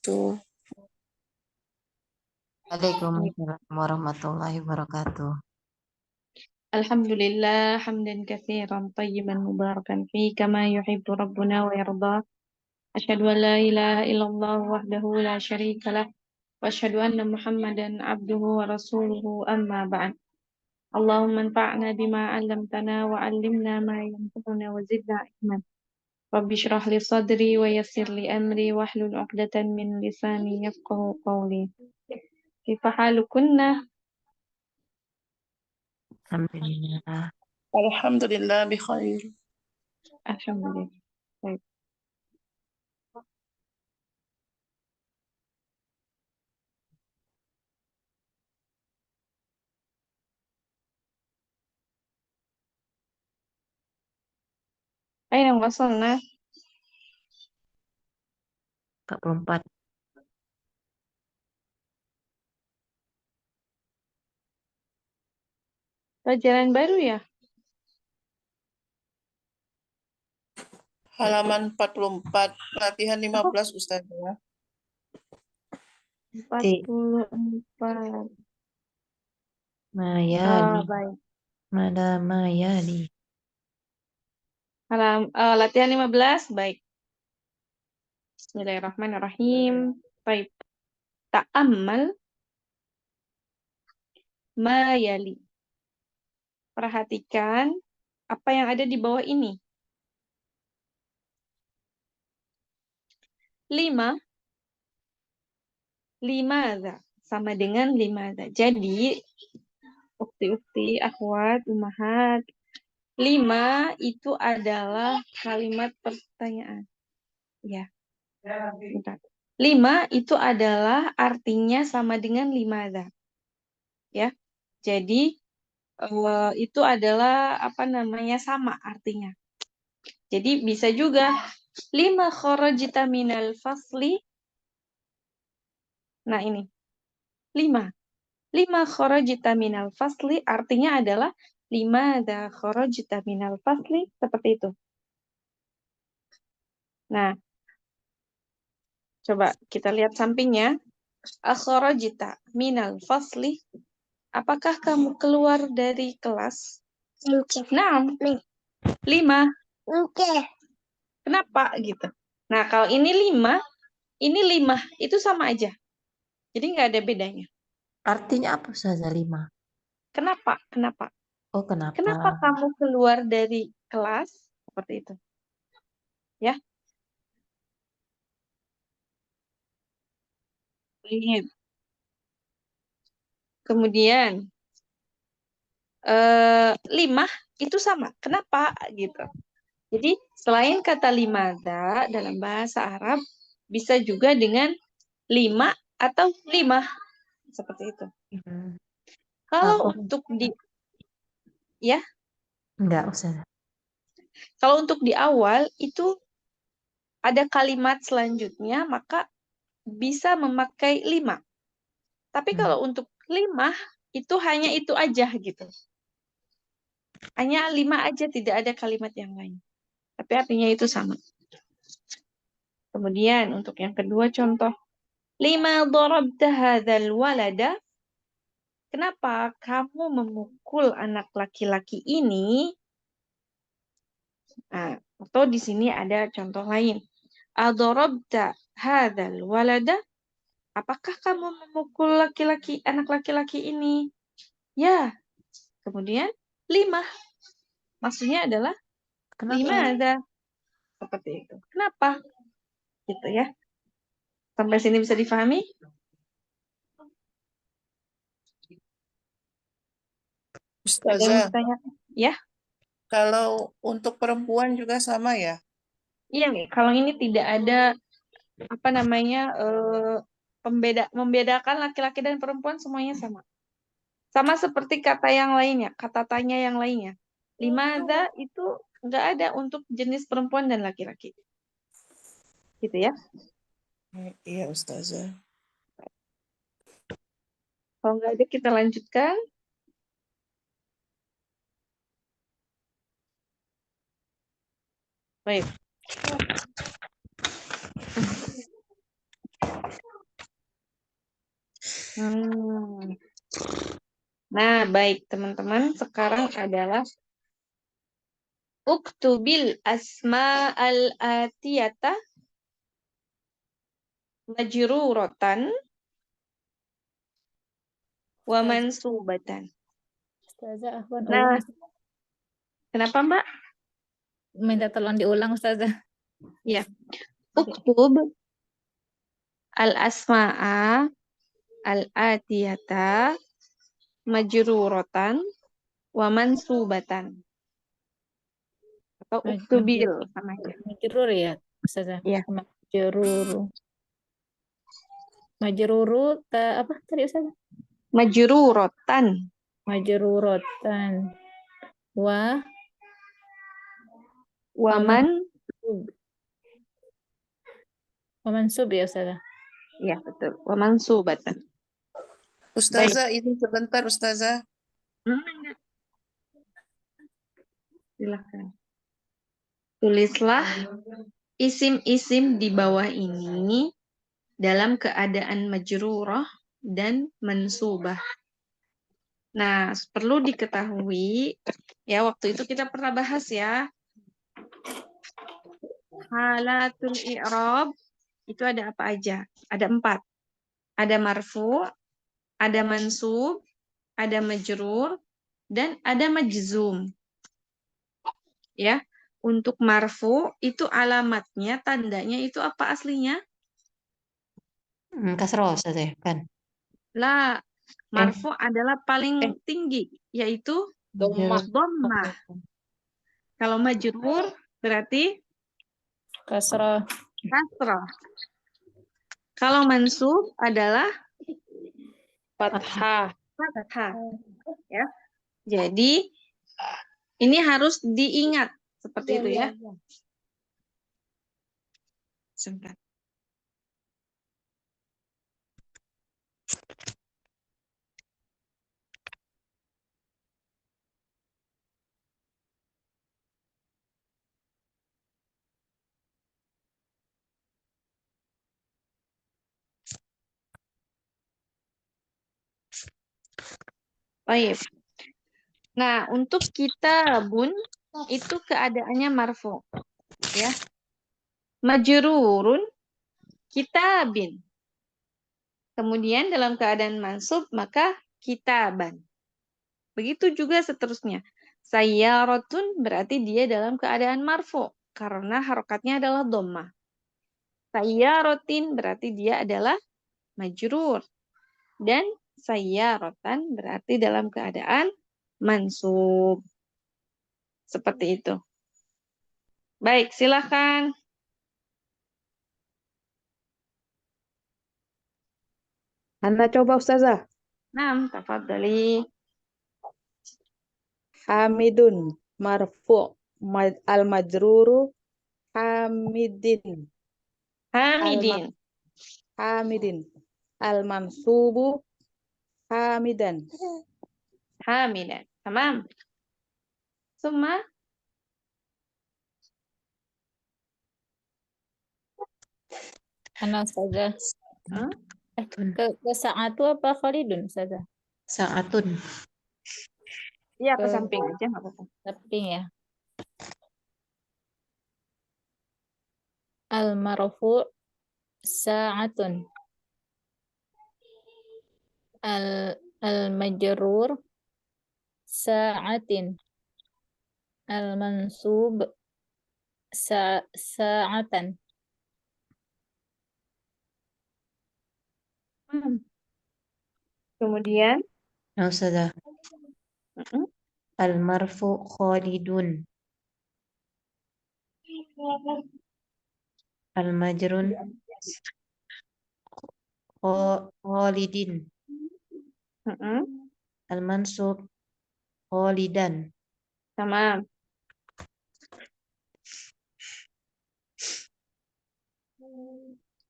wabarakatuh. Waalaikumsalam warahmatullahi wabarakatuh. Alhamdulillah hamdan katsiran tayyiban mubarakan fi kama yuhibbu rabbuna wa yarda. Asyhadu an la ilaha illallah wahdahu la syarika lah wa asyhadu anna Muhammadan abduhu wa rasuluhu amma ba'd. Allahumma anfa'na bima 'allamtana wa 'allimna ma yanfa'una wa zidna ilman. Rabbi shrah li sadri wa yassir li amri wahlul 'uqdatan min lisani yafqahu qawli. Kaifa halukunna? Alhamdulillah. Alhamdulillah bi khair. Alhamdulillah. Baik. Aina wasalna? 44. Pelajaran baru ya? Halaman 44, latihan 15 Ustazah. 44. Mayali. Baik. Mada mayali. Latihan 15, baik. Bismillahirrahmanirrahim. Baik. Ta'ammal ma yali. Perhatikan apa yang ada di bawah ini. 5. Limadha. Sama dengan limadha. Jadi, ukti-ukti, akhwat, umahat. 5 itu adalah kalimat pertanyaan. Ya. Bentar. 5 itu adalah artinya sama dengan limadha. Ya. Jadi itu adalah apa namanya sama artinya. Jadi bisa juga 5 kharajta minal fasli. Nah ini 5 kharajta minal fasli artinya adalah 5 kharajta minal fasli, seperti itu. Nah, coba kita lihat sampingnya. Akharajta minal fasli. Apakah kamu keluar dari kelas? Nah, 5. Kenapa gitu? Nah, kalau ini 5, ini 5, itu sama aja. Jadi nggak ada bedanya. Artinya apa Ustazah 5? Kenapa? Kenapa? Oh, kenapa? Kenapa kamu keluar dari kelas? Seperti itu. Ya. Ini. Kemudian 5 itu sama. Kenapa? Gitu. Jadi selain kata limada dalam bahasa Arab bisa juga dengan 5 atau 5. Seperti itu. Kalau untuk ya, enggak Ustazah. kalau untuk di awal itu ada kalimat selanjutnya, maka bisa memakai 5. Tapi kalau untuk 5 itu hanya itu aja gitu. Hanya 5 aja, tidak ada kalimat yang lain. Tapi artinya itu sama. Kemudian untuk yang kedua contoh. 5 darabta hadzal walada. Kenapa kamu memukul anak laki-laki ini? Nah, atau di sini ada contoh lain. Adarabta hadzal walada. Apakah kamu memukul anak laki-laki ini? Ya. Kemudian 5. Maksudnya adalah Kenapa? 5 ada. Seperti itu. Kenapa? Gitu ya. Sampai sini bisa difahami? Ada yang Ustazah, bertanya? Ya. kalau untuk perempuan juga sama ya? Iya, kalau ini tidak ada apa namanya membedakan laki-laki dan perempuan, semuanya sama. Sama seperti kata yang lainnya, kata tanya yang lainnya. 5 itu nggak ada untuk jenis perempuan dan laki-laki. Gitu ya. Iya Ustazah. Kalau nggak ada kita lanjutkan. Baik. Hmm. Nah, baik teman-teman. Sekarang adalah uktubil asma al-atiyata majruratan wa Ustazah, mansubatan. Ustazah, Afwan ulang. Nah, kenapa Mbak? Minta tolong diulang, Ustazah. Ya, uktub al-asma'a al-atiyata majruratan wa mansubatan. Atau uktubil sama aja. Majrur ya, Ustazah. Ya, Majruru. Majruru, apa tadi, Ustazah? majruratan Majrurotan. Wa wa Waman man Wamansub ya, Ustazah. ya betul, wa mansubatan. Baik. Ustazah, izin sebentar Ustazah. Enggak. Silakan. Tulislah isim-isim di bawah ini dalam keadaan majrurah dan mansubah. Nah, perlu diketahui, ya waktu itu kita pernah bahas ya, halatul i'rab itu ada apa aja? Ada 4. Ada marfu, ada mansub, ada majrur, dan ada majzum. Ya, untuk marfu itu alamatnya, tandanya itu apa aslinya? Kasroh Ustazah ya, kan? La, marfu adalah paling Eh. tinggi, yaitu Majrur. dhammah. Kalau majrur berarti Kasrah. kasrah. Kalau mansub adalah Fathah. fathah. Ya. Jadi ini harus diingat seperti itu ya. Sebentar. Baik. Nah, untuk kitabun itu keadaannya marfu, ya. Majrurun kitabin. Kemudian dalam keadaan mansub maka kitaban. Begitu juga seterusnya. Sayyaratun berarti dia dalam keadaan marfu karena harokatnya adalah dhammah. Sayyaratin berarti dia adalah majrur. Dan sayyaratan berarti dalam keadaan mansub. Seperti itu. Baik, silakan. Anda coba Ustazah. Nah, tafadhali. Hamidun marfu al-majruru hamidin. Hamidin. Hamidin. Al-mansubu hamidan. Hamidan. Tamam. Summa Ana, Ustazah. Hah? Ke Sa'atu apa Khalidun, Ustazah? Sa'atun. Iya, ke Ke samping aja nggak apa-apa. samping ya. Al-marfu sa'atun. Al-majrur sa'atin. Al-mansub sa'atan. Kemudian Nah, Ustazah. Al-marfu Khalidun. Al-majrun Khalidin. Al-mansub Khalidan. Tamam.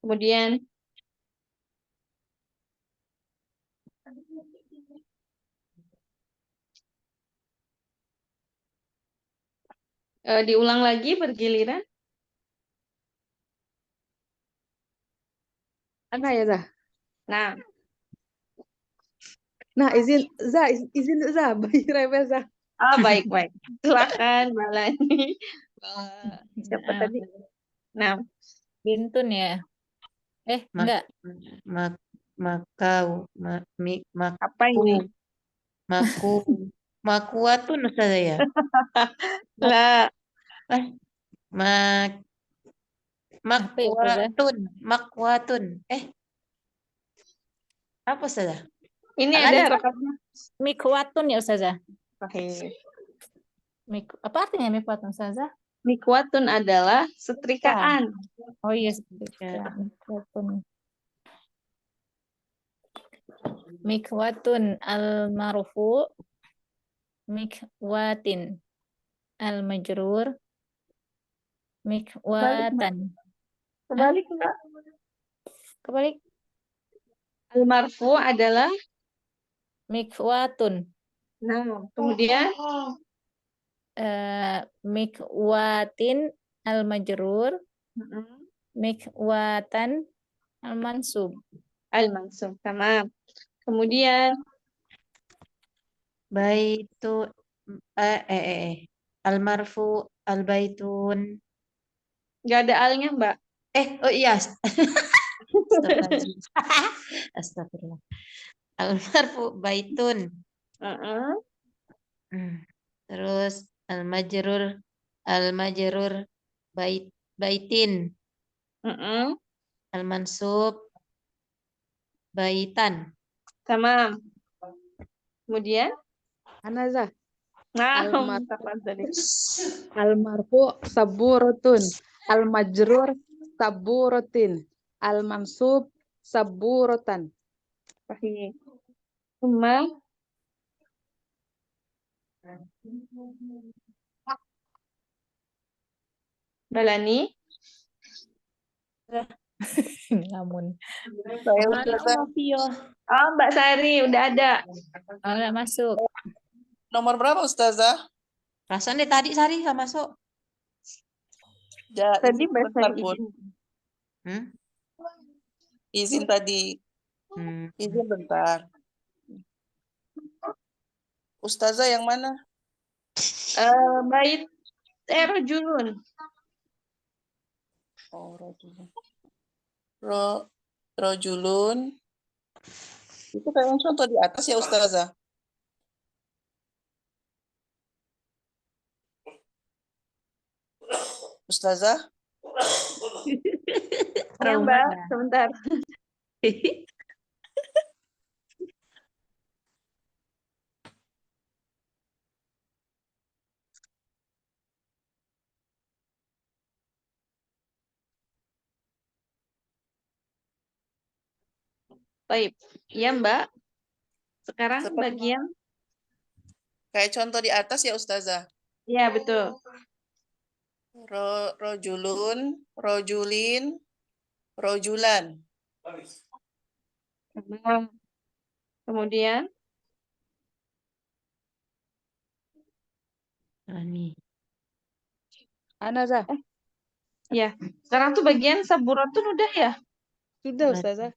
Kemudian diulang lagi bergiliran. Ada ya, Zah? Nah, Nah, izin Za, bagi Rebel Za. Ah, baik. Silakan, Balani. Siapa Nah, tadi? Nah, Bintun ya. mak Enggak. mak makau apa ini? maku makuatun Ustazah ya. Lah, Eh, mak Apa ya Ustazah? makwatun. Apa Ustazah? ini Salah ada nih. harokatnya. Mikwatun ya Ustazah. Sahih. Apa artinya mikwatun Ustazah? Mikwatun adalah setrikaan. Oh iya, Ya. mikwatun. Mikwatun al-marfu, mikwatin al-majrur, mikwatan. Kebalik enggak? Kebalik, Almarfu adalah, mikwatun. nah, kemudian Mikwatin al-majrur, mm-mm, mikwatan al-mansub. al-mansub. Tamam. Kemudian Baitu almarfu albaitun. nggak ada alnya, Mbak. Oh iya. Astagfirullahaladzim. Astagfirullah. Almarfu baitun. Heeh. Terus almajrur baitin. Heeh. Almansub baitan. Tamam. Kemudian, Ana Za. nah, Almar- tadi. Almarfu saburatun. Al-majrur saburatin. Al-mansub saburatan. Sahih. Summa Balani. Namun, Saya Mana Ustazah, Novio? Oh, Mbak Sari udah ada. nggak masuk. nomor berapa Ustazah? Rasanya tadi Sari gak masuk. Ya, Tadi izin Mbak bentar, Sari Bun. izin. Hmm? Izin tadi. Hmm. Izin bentar. Ustazah yang mana? Bait rojulun. Oh, rojulun. Rojulun. Itu kayak contoh di atas ya Ustazah. Ustazah, Ya, Trauma Mbak, dah. sebentar. Baik. Ya, Mbak. Sekarang Seperti- bagian. kayak contoh di atas ya Ustazah. Ya, betul. Rojulun, rojulin, rojulan. Nah, kemudian Nih. Ana Za. ya, sekarang tuh bagian saburatun udah ya? Sudah Ustazah.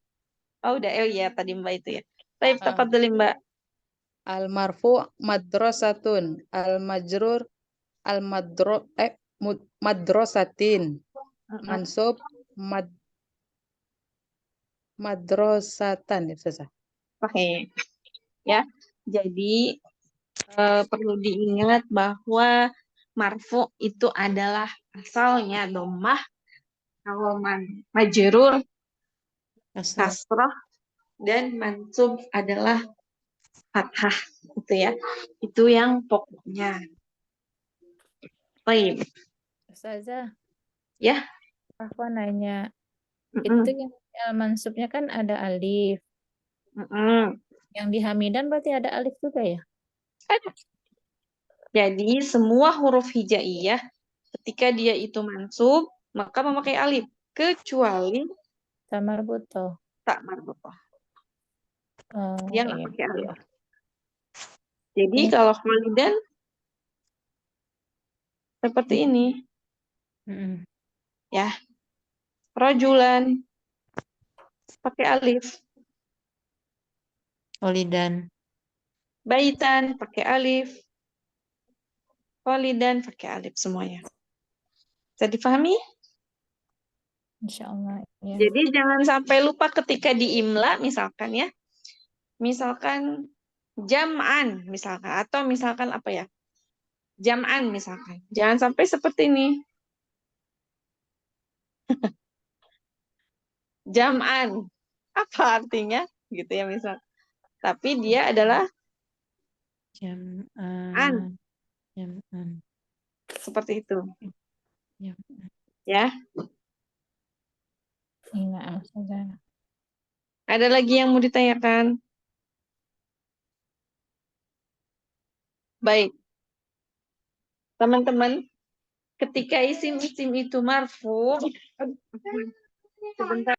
Oh, udah. Oh iya, tadi Mbak itu ya. Baik, Ah. tafadhali Mbak. Al-marfu madrasatun. Al-majrur madrasatin. Mansub madrasatan ya Ustazah. Oke. Ya. Jadi perlu diingat bahwa marfu itu adalah asalnya dhammah, kalau majrur kasrah, dan mansub adalah fathah, gitu ya. Itu yang pokoknya. Baik. Ustazah, Ya. aku nanya, Mm-mm. itu yang mansubnya kan ada alif. Mm-mm. Yang di hamidan berarti ada alif juga ya? Jadi semua huruf hijaiyah ketika dia itu mansub maka memakai alif kecuali Samar buto. tak marbutah. Oh, Dia nggak iya. pakai alif. Jadi Ini- kalau kholidan seperti ini Mm-mm. ya. Rojulan pakai alif. Olidan. baitan pakai alif, kholidan pakai alif semuanya. Bisa dipahami? Insya Allah. Ya. Jadi jangan sampai lupa ketika diimla misalkan ya. Misalkan jam'an misalkan atau misalkan apa ya? Jam'an misalkan. Jangan sampai seperti ini. Jam'an. Apa artinya? Gitu ya misal. Tapi dia adalah an Jam'an. seperti itu. Ya. Ya. Iya, Ustazah. Ada lagi yang mau ditanyakan? Baik. Teman-teman, ketika isim-isim itu marfu, sebentar.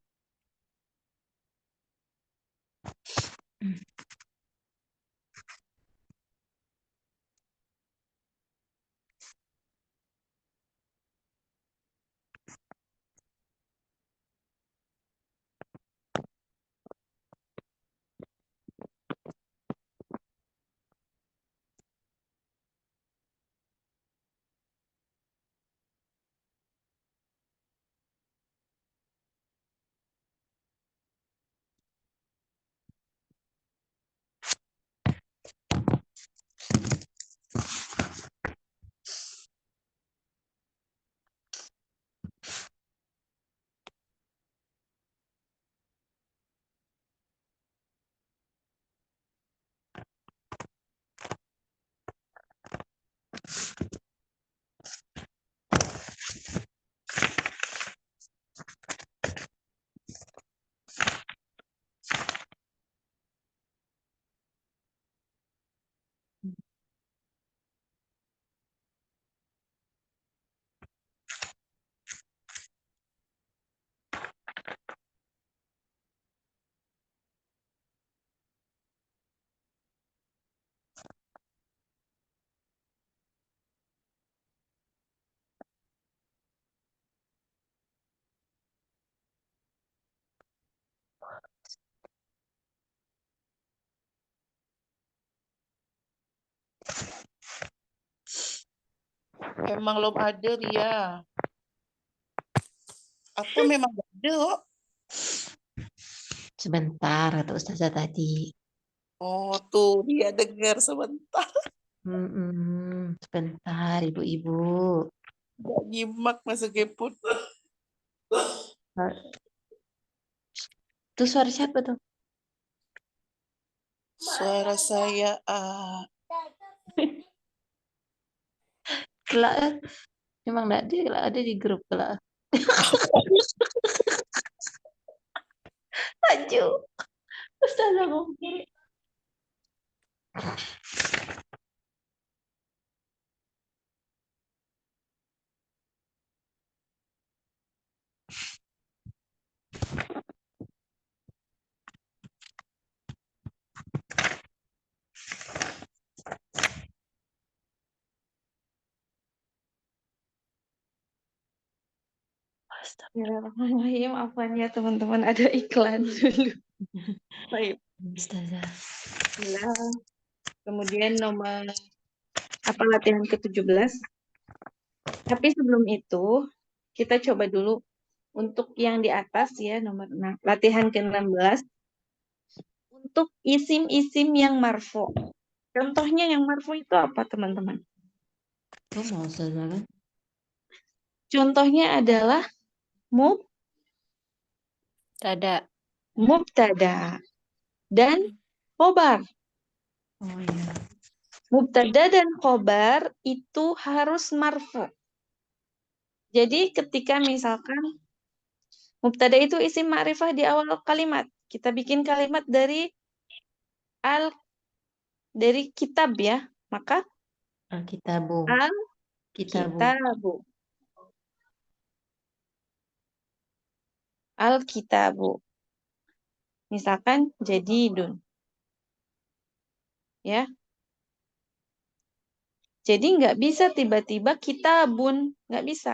Emang belum ada dia. Apa memang nggak ada kok? Sebentar, kata Ustazah tadi. Oh tuh dia dengar sebentar. Sebentar, ibu-ibu. Nggak nyimak masuk keput. Itu suara siapa tuh? Suara saya. Kelak, memang enggak dia kelak ada di grup kelak. Maju. Ustazah ngomong. Bismillahirrahmanirrahim. Afwan ya teman-teman, ada iklan dulu. Baik. Ustazah. Bismillah. Kemudian nomor apa latihan ke-17. Tapi sebelum itu kita coba dulu untuk yang di atas ya nomor 6. Latihan ke-16 untuk isim-isim yang marfu. Contohnya yang marfu itu apa teman-teman? Kok mau Ustazah kan? Contohnya adalah Tada. mubtada dan khobar. Oh iya. Mubtada dan khobar itu harus marfu. Jadi ketika misalkan mubtada itu isim ma'rifah di awal kalimat. Kita bikin kalimat dari kitab ya. Maka Alkitabu. Kitabu. al-kitabu. Al-kitabu. Misalkan jadidun. Ya. Jadi nggak bisa tiba-tiba kitabun. Nggak bisa.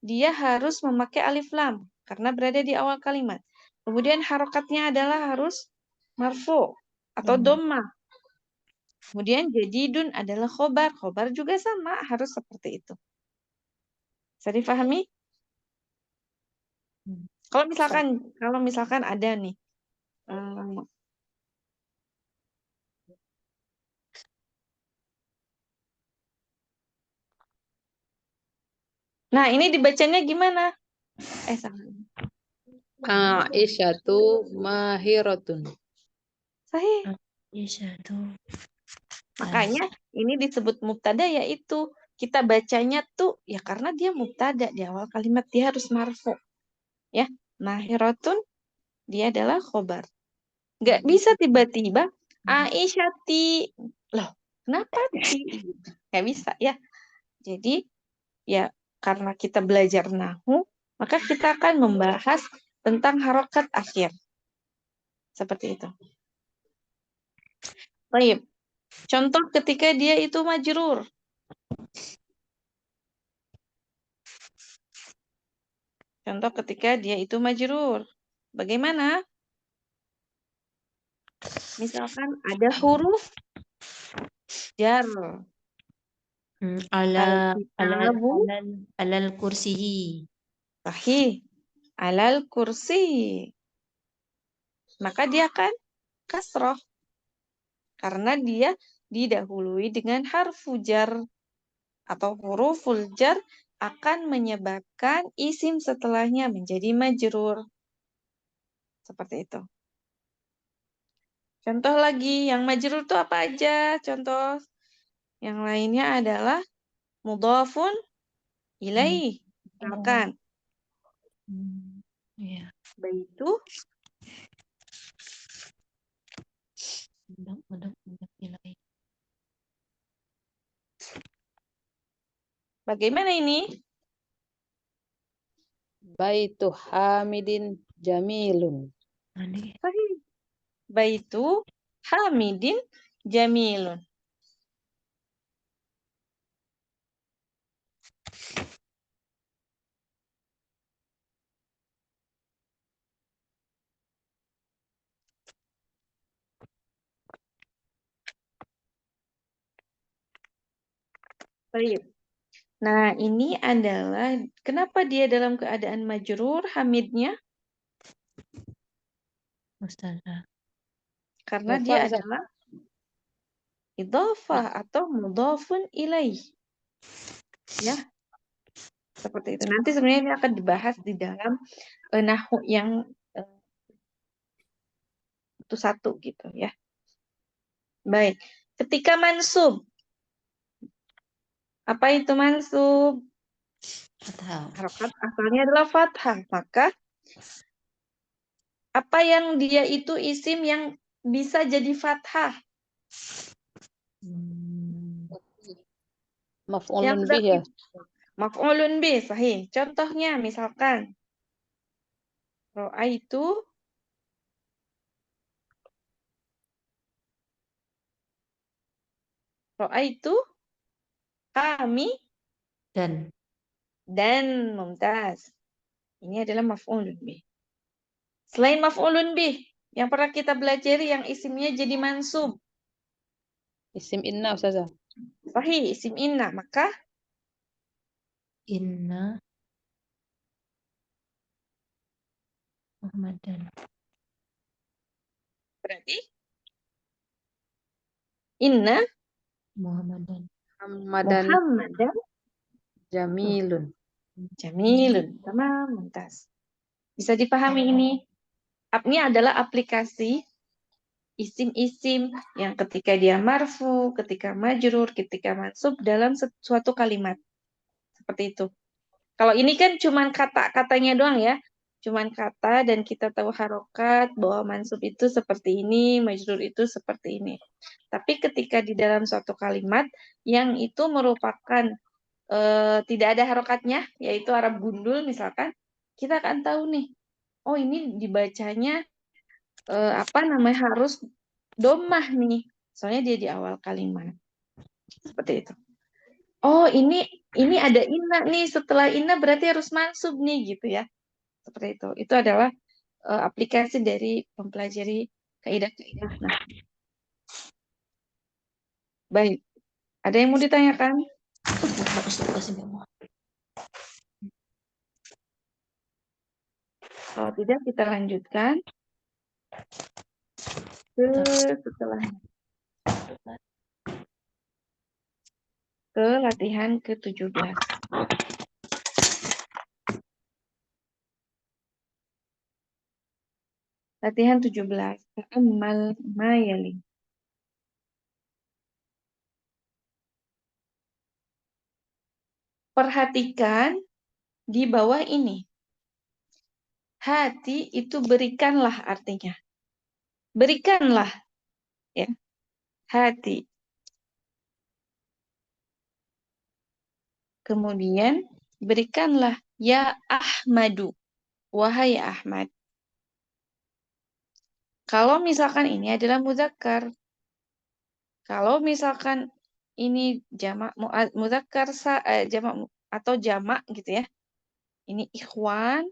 Dia harus memakai alif lam. Karena berada di awal kalimat. Kemudian harokatnya adalah harus marfu atau dhammah. Kemudian jadidun adalah khobar. Khobar juga sama, harus seperti itu. Bisa difahami? Hmm. Kalau misalkan ada nih. Nah, ini dibacanya gimana? Salah. Aisyatu mahiratun. Sahih. Aisyatu. Makanya ini disebut mubtada, yaitu kita bacanya tuh ya karena dia mubtada, di awal kalimat dia harus marfu. Ya, mahiratun dia adalah khobar. Nggak bisa tiba-tiba Aisyati. Loh, kenapa ti? Nggak bisa ya. Jadi ya karena kita belajar nahwu, maka kita akan membahas tentang harokat akhir. Seperti itu. Baik. Contoh ketika dia itu majrur. Contoh ketika dia itu majrur. Bagaimana? Misalkan ada huruf jar. Al-kitabu. Alal kursiyi. Sahih. Alal kursi. Maka dia akan kasroh. Karena dia didahului dengan harfu jar. Atau huruful jar akan menyebabkan isim setelahnya menjadi majrur. Seperti itu. Contoh lagi, yang majrur itu apa aja? Contoh yang lainnya adalah mudhafun ilaih. Misalkan, Iya. baitu Ilaih. bagaimana ini? Baitu hamidin jamilun. Sahih. Baitu hamidin jamilun. Baik. Nah, ini adalah kenapa dia dalam keadaan majrur hamidnya? Ustazah. Karena Idhofah, dia Ustaz. adalah idhofah atau mudhafun ilaih. Ya. Seperti itu. Nanti sebenarnya ini akan dibahas di dalam nahwu yang itu satu gitu ya. Baik. Ketika mansub. Apa itu mansub? Fathah. Harokat asalnya adalah fathah. Maka apa yang dia itu isim yang bisa jadi fathah? Maf'ulun bih ya. Maf'ulun bih, sahih. Contohnya misalkan Ro'aitu kami dan mumtaz. Ini adalah maf'ulun bih. Selain maf'ulun bih, yang pernah kita pelajari yang isimnya jadi mansub. Isim inna, Ustazah. Sahih, isim inna. Maka Inna Muhammadan. berarti inna Muhammadan. Muhammadan jamilun. jamilun. Tamam, mumtaz. Bisa dipahami ini? Ini adalah aplikasi isim-isim yang ketika dia marfu, ketika majrur, ketika mansub dalam suatu kalimat. Seperti itu. Kalau ini kan cuman kata-katanya doang ya. Cuman kata dan kita tahu harokat bahwa mansub itu seperti ini, majrur itu seperti ini. Tapi ketika di dalam suatu kalimat yang itu merupakan tidak ada harokatnya, yaitu Arab gundul misalkan, kita akan tahu nih, oh ini dibacanya harus domah nih. Soalnya dia di awal kalimat. Seperti itu. Oh, ini ada inna nih. Setelah inna berarti harus mansub nih gitu ya. Seperti itu. Itu adalah aplikasi dari mempelajari kaidah-kaidah. Nah, Baik. Ada yang mau ditanyakan? Kalau tidak, kita lanjutkan ke setelahnya. Ke latihan ke-17. Latihan 17. Ta'ammal ma yali. Perhatikan di bawah ini. Hati itu berikanlah artinya. Berikanlah, ya. Hati. Kemudian berikanlah ya Ahmadu. Wahai Ahmad. Kalau misalkan ini adalah muzakkar. Kalau misalkan ini jamak muzakkar jamak atau jamak gitu ya. Ini ikhwan.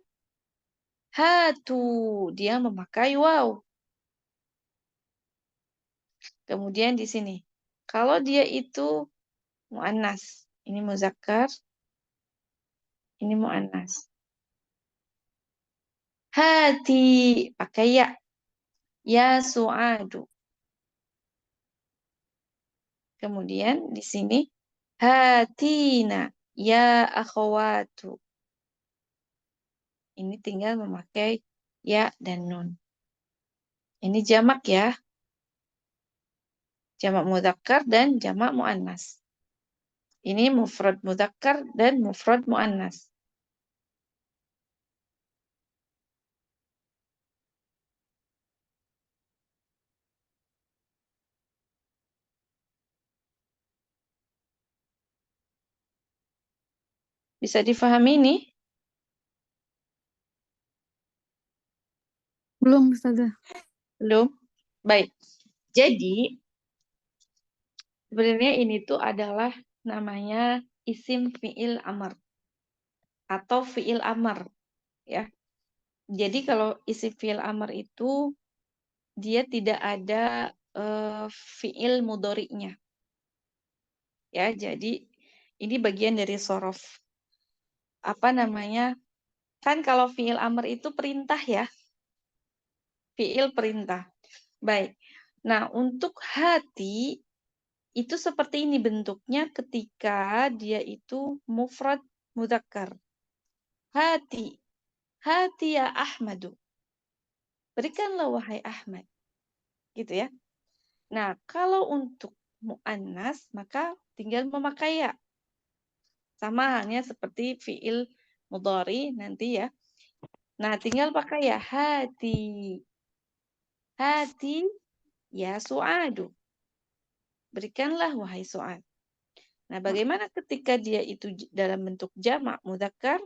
Hatu, dia memakai waw. Kemudian di sini, kalau dia itu muannas, ini muzakkar, ini muannas. Hati, pakai ya. Ya su'adu. Kemudian di sini, hatina, ya akhwatu. Ini tinggal memakai ya dan nun. Ini jamak ya. Jamak mudzakkar dan jamak muannas. Ini mufrad mudzakkar dan mufrad muannas. Bisa difahami ini? Belum, Ustazah. Belum? Baik. Jadi, sebenarnya ini tuh adalah namanya isim fi'il amr atau fi'il amr ya. Jadi kalau isim fi'il amr itu dia tidak ada fi'il mudhari'nya. Ya, jadi ini bagian dari sorof. Apa namanya? Kan kalau fi'il amr itu perintah ya. Fi'il perintah. Baik. Nah, untuk hati itu seperti ini bentuknya ketika dia itu mufrad mudzakkar. Hati. Hati ya Ahmadu. Berikanlah wahai Ahmad. Gitu ya. Nah, kalau untuk muannas maka tinggal memakai ya. Sama halnya seperti fi'il mudhari nanti ya. Nah, tinggal pakai ya hati. Hati ya su'adu. Berikanlah wahai su'ad. Nah, bagaimana ketika dia itu dalam bentuk jamak mudzakkar?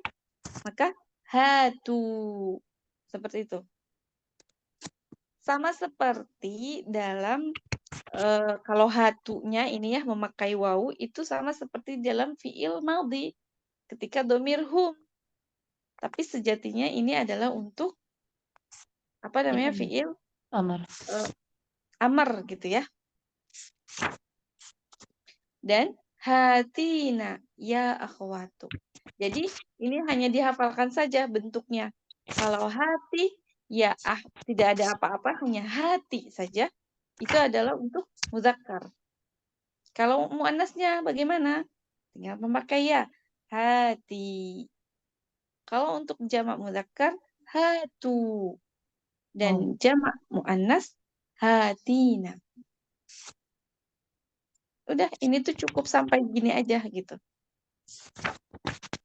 Maka hatu. Seperti itu. Sama seperti dalam kalau hatunya ini ya memakai wawu itu sama seperti dalam fi'il madhi ketika domir hum. Tapi sejatinya ini adalah untuk apa namanya fi'il Amar. amar gitu ya. Dan hatina ya akhwatu. Jadi ini hanya dihafalkan saja bentuknya. Kalau hati ya tidak ada apa-apa, hanya hati saja. Itu adalah untuk muzakkar. Kalau muannasnya bagaimana? Tinggal memakai ya hati. Kalau untuk jamak muzakkar hatu. Dan jamak muannas hatina. Udah, ini tuh cukup sampai gini aja gitu.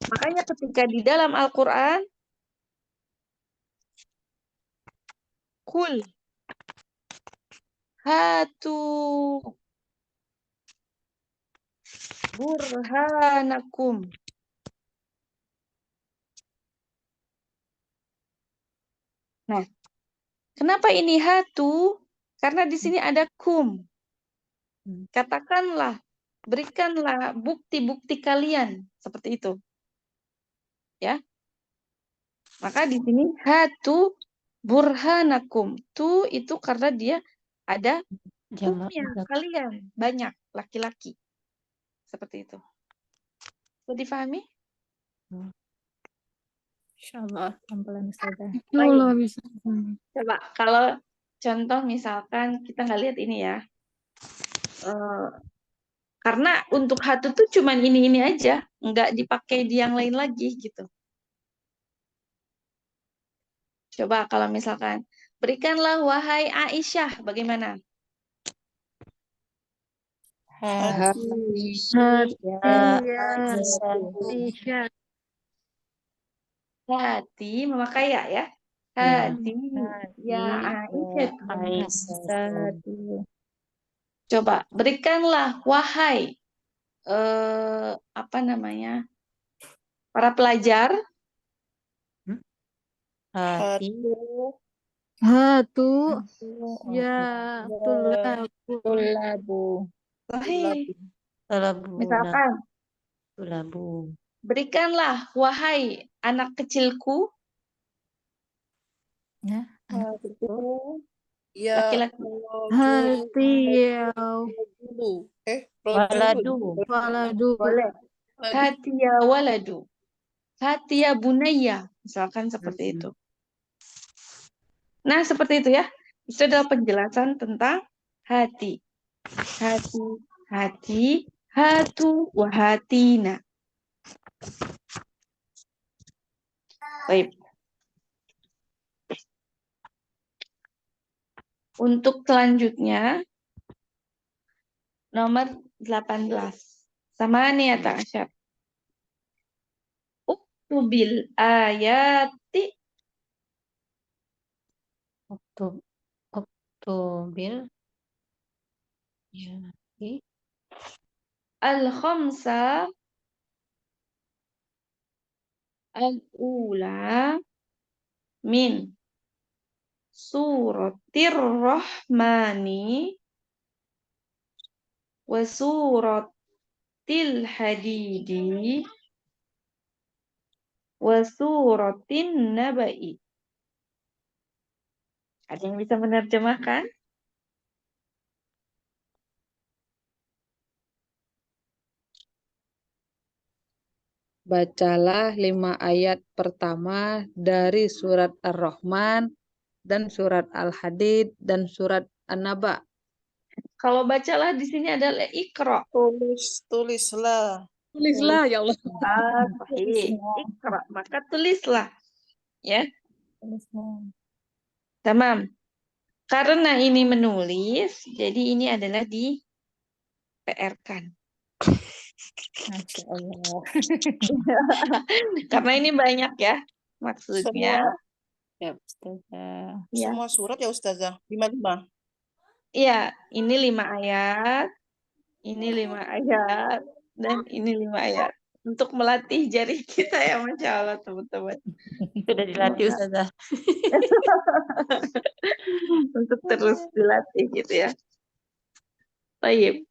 Makanya ketika di dalam Al-Quran, kul hatu burhanakum. Nah, kenapa ini hatu? Karena di sini ada kum. Katakanlah, berikanlah bukti-bukti kalian seperti itu. Ya. Maka di sini hatu burhanakum. Tu itu karena dia ada Jamak Umumnya muzakkar. kalian banyak laki-laki. Seperti itu. Bisa difahami? Insyaallah pelan-pelan Ustazah. Baik. bisa. Coba kalau contoh misalkan kita nggak lihat ini ya. Eh, karena untuk hatu tuh cuman ini aja, nggak dipakai di yang lain lagi gitu. Coba kalau misalkan berikanlah wahai Aisyah, bagaimana? Hati. Ya Aisyah. Aisyah. Hati memakai ya. Ya. Hati ya Hati Aisyah. Aisyah. Coba berikanlah wahai apa namanya? Para pelajar. Hati Hatu ya Tulabu. Sahih. Talabu. Misalkan Tulabu. berikanlah wahai anak kecilku. Ya, Ya. Laki-laki. hati Dulu. Waladu. waladu Boleh. Hati ya waladu. Hati ya bunayya. Misalkan seperti itu. Nah, seperti itu ya. Itu adalah penjelasan tentang hati. Hati, hatu, wahatina. Baik. Untuk selanjutnya, nomor 18. Samaniyata asyar. Uktubil ayati. Oktobil. Ya. Al-khamsa al-ula min suratir rahmani wa suratil hadidi wa suratin nabai. Ada yang bisa menerjemahkan? Bacalah 5 ayat pertama dari surat Ar-Rahman dan surat Al-Hadid dan surat An-Naba. Kalau bacalah di sini adalah ikra. Tulislah. Tulislah ya Allah. Sahih. Ikra. Maka tulislah. Ya. Tulislah. Tamam. Karena ini menulis, jadi ini adalah di PR-kan. Masya Allah. Karena ini banyak ya. Maksudnya. Ya Ustazah. Ya. Semua surat ya Ustazah. 5-5. Iya, ini 5 ayat. Ini 5 ayat. Dan ini 5 ayat. Untuk melatih jari kita ya, Masya Allah teman-teman. Sudah dilatih Ustazah. Untuk terus dilatih gitu ya. Baik.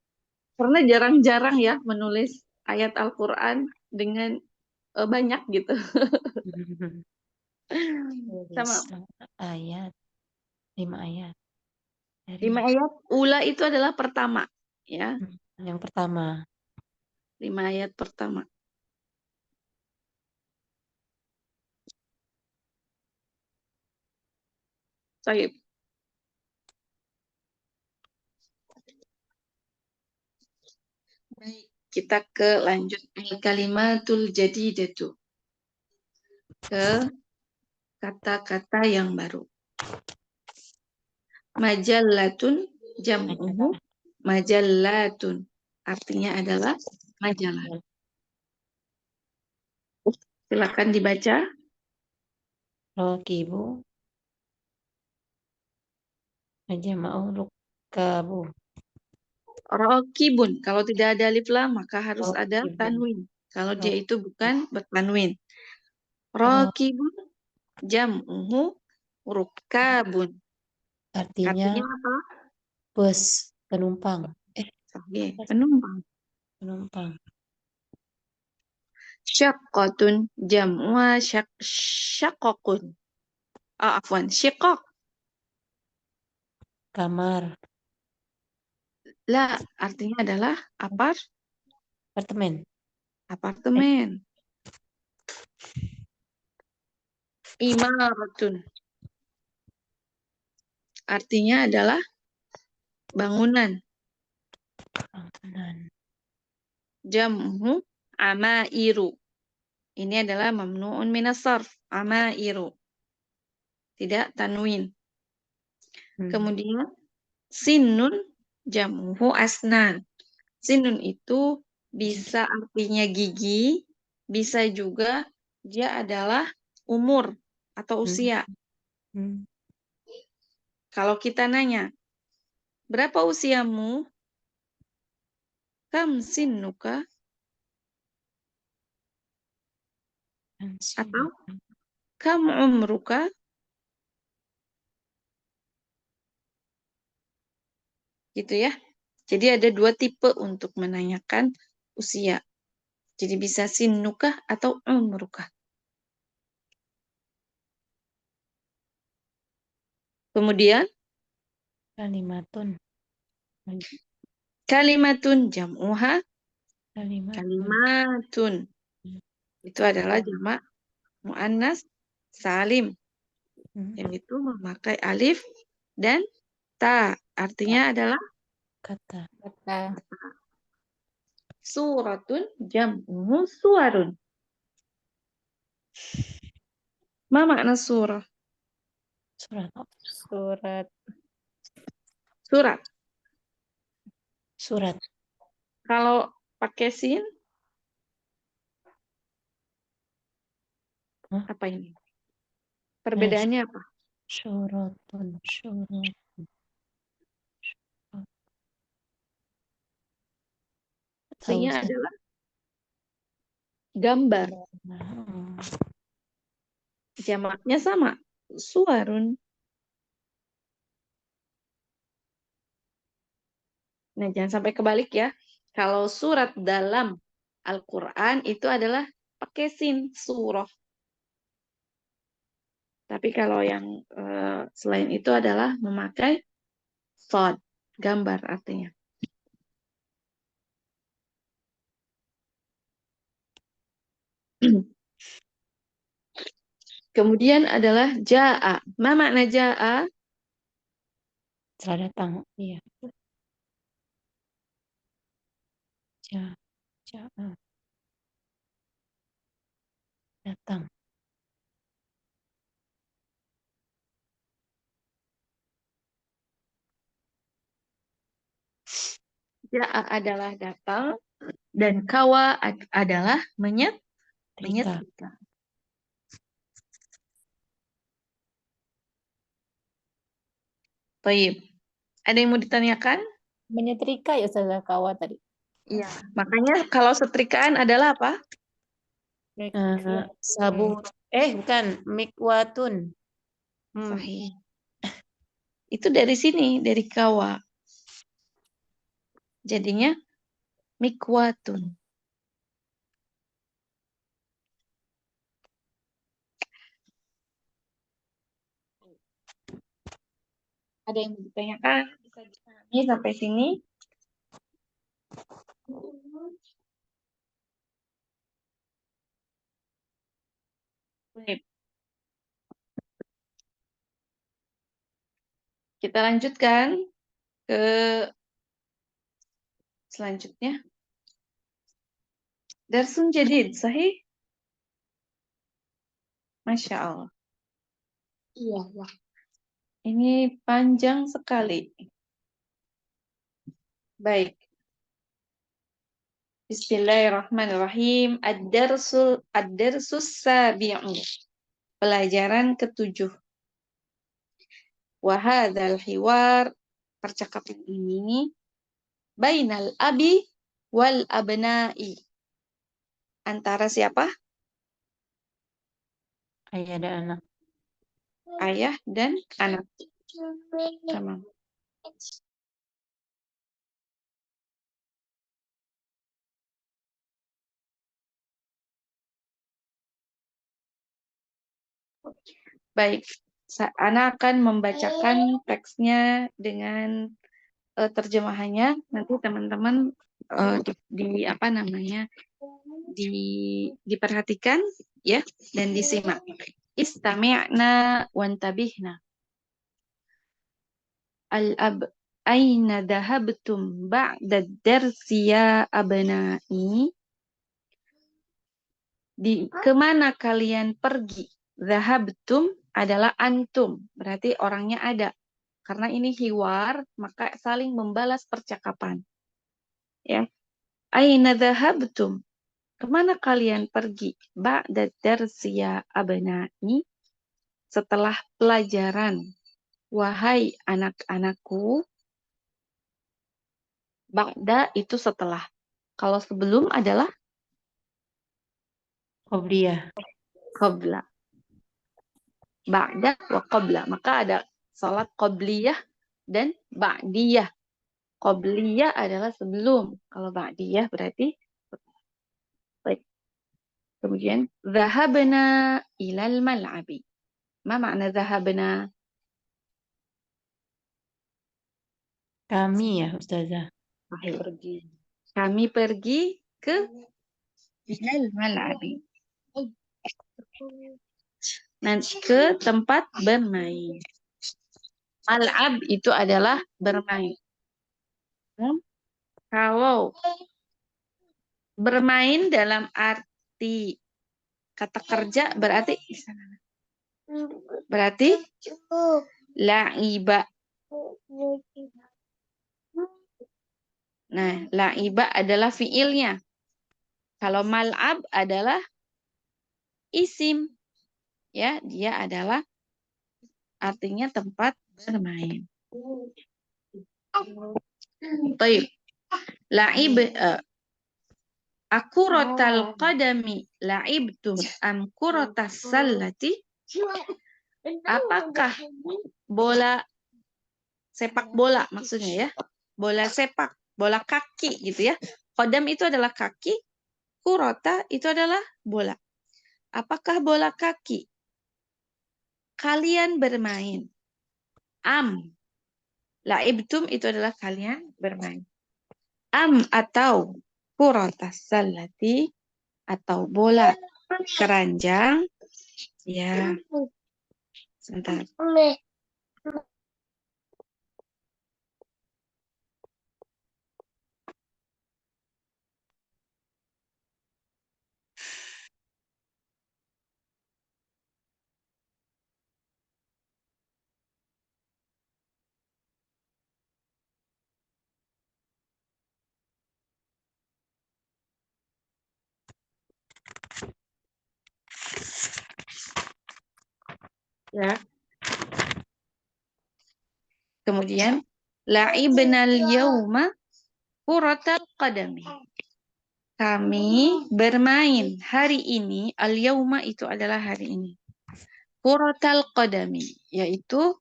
Karena jarang-jarang ya menulis ayat Al-Quran dengan banyak gitu. Sama. Ayat. 5 ayat. 5 ayat. Ula itu adalah pertama. Ya. Yang pertama. 5 ayat pertama. Baik. Baik, kita ke lanjut al-kalimatul jadidatu. Ke kata-kata yang baru. Majallatun jam'uhu majallatun. Artinya adalah majalah. Silakan dibaca. Rokibu. Majama'u rukabu. Rokibun. Kalau tidak ada alif lam, maka harus ada Rokibun. tanwin. Kalau dia itu bukan bertanwin. Rokibun jam'uhu rukabun. Artinya apa? bus, penumpang. Oke, penumpang. Penumpang. Syaqqatun jam'uha syaqqaqun. Afwan, syiqqaq. Kamar. La, artinya adalah Apartemen. apartemen. Imaratun, artinya adalah bangunan. Bangunan. Jam'u amairu. Ini adalah mamnu'un minas sarf. Amairu. Tidak tanwin. Kemudian sinun jam'uhu asnan. Sinun itu bisa artinya gigi, bisa juga dia adalah umur atau usia. Hmm. Kalau kita nanya, berapa usiamu? Kam sinnuka? Atau kam umruka? Gitu ya. Jadi ada dua tipe untuk menanyakan usia. Jadi bisa sinnuka atau umruka. Kemudian Kalimatun. kalimatun jam'uha Kalimatun. kalimatun. Itu adalah jamak muannas salim. Yaitu memakai alif dan ta. Artinya adalah Kata. Kata. suratun jam'uhu suwarun. Ma makna surah? Surat. Surat. Surat. Surat. Kalau pakai sin, Hah? apa ini? Perbedaannya apa? Suratun. Surat. Tahu Artinya Ustaz. adalah gambar. Nah, Jamaknya sama. Suwarun. Nah, jangan sampai kebalik ya. Kalau surat dalam Al-Quran itu adalah pakai sin, surah. Tapi kalau yang selain itu adalah memakai sod, gambar artinya. Kemudian adalah ja'a. Ma makna ja'a? telah datang. Iya. Ja. Ja. Datang. Ja'a adalah datang dan kawa adalah Rika. menyetrika. Baik. Ada yang mau ditanyakan? Menyetrika ya Ustazah Kawa tadi. Iya. Makanya kalau setrikaan adalah apa? Sabun. Bukan. Mikwatun. Sahih. Itu dari sini, dari kawa. Jadinya mikwatun. Ada yang mau ditanyakan? Bisa dipahami sampai sini? Baik. Kita lanjutkan ke selanjutnya. Darsun jadid, sahih? Masya Allah. Iya, ya. Ini panjang sekali. Baik. Bismillahirrahmanirrahim. Ad-darsus sabi'u. Pelajaran ke-7. Wa hadzal hiwar, percakapan ini bainal abi wal abna'i. Antara siapa? Ayah dan anak. Ayah dan anak. Tamam. Baik, Ana akan membacakan teksnya dengan terjemahannya nanti teman-teman di apa namanya diperhatikan ya dan disimak. Istami'na wantabihna. Al-ab aina dhahabtum ba'da darsi ya abna'i. Kemana kalian pergi? Dhahabtum adalah antum, berarti orangnya ada. Karena ini hiwar, maka saling membalas percakapan. Ya. Aina dhahabtum? Kemana kalian pergi? Ba'da darsi ya abna'i. Setelah pelajaran. Wahai anak-anakku. Ba'da itu setelah. Kalau sebelum adalah Qobliyah. qabla. Ba'da wa qabla. Maka ada salat qabliyah dan ba'diyah. Qabliyah adalah sebelum. Kalau ba'diyah berarti baik. Kemudian zahabna ilal mal'abi. Ma makna zahabna? Kami ya Ustazah. Pergi. Kami pergi ke ilal mal'abi. Nanti ke tempat bermain. Mal'ab itu adalah bermain. Kalau bermain dalam arti kata kerja berarti la'iba. Nah, la'iba adalah fiilnya. Kalau mal'ab adalah isim. Ya, dia adalah artinya tempat bermain. Baik. La'ib akuratal qadami la'ibtum am kuratas sallati. Apakah bola sepak bola maksudnya ya? Bola sepak, bola kaki gitu ya. Qadam itu adalah kaki, kurata itu adalah bola. Apakah bola kaki? Kalian bermain. Am. La'ibtum itu adalah kalian bermain. Am atau kuratas sallati atau bola keranjang. Ya. Sebentar. Ya. Kemudian la'ibnal yauma kuratal qadami. Kami bermain hari ini, al-yauma itu adalah hari ini. Kuratal qadami, yaitu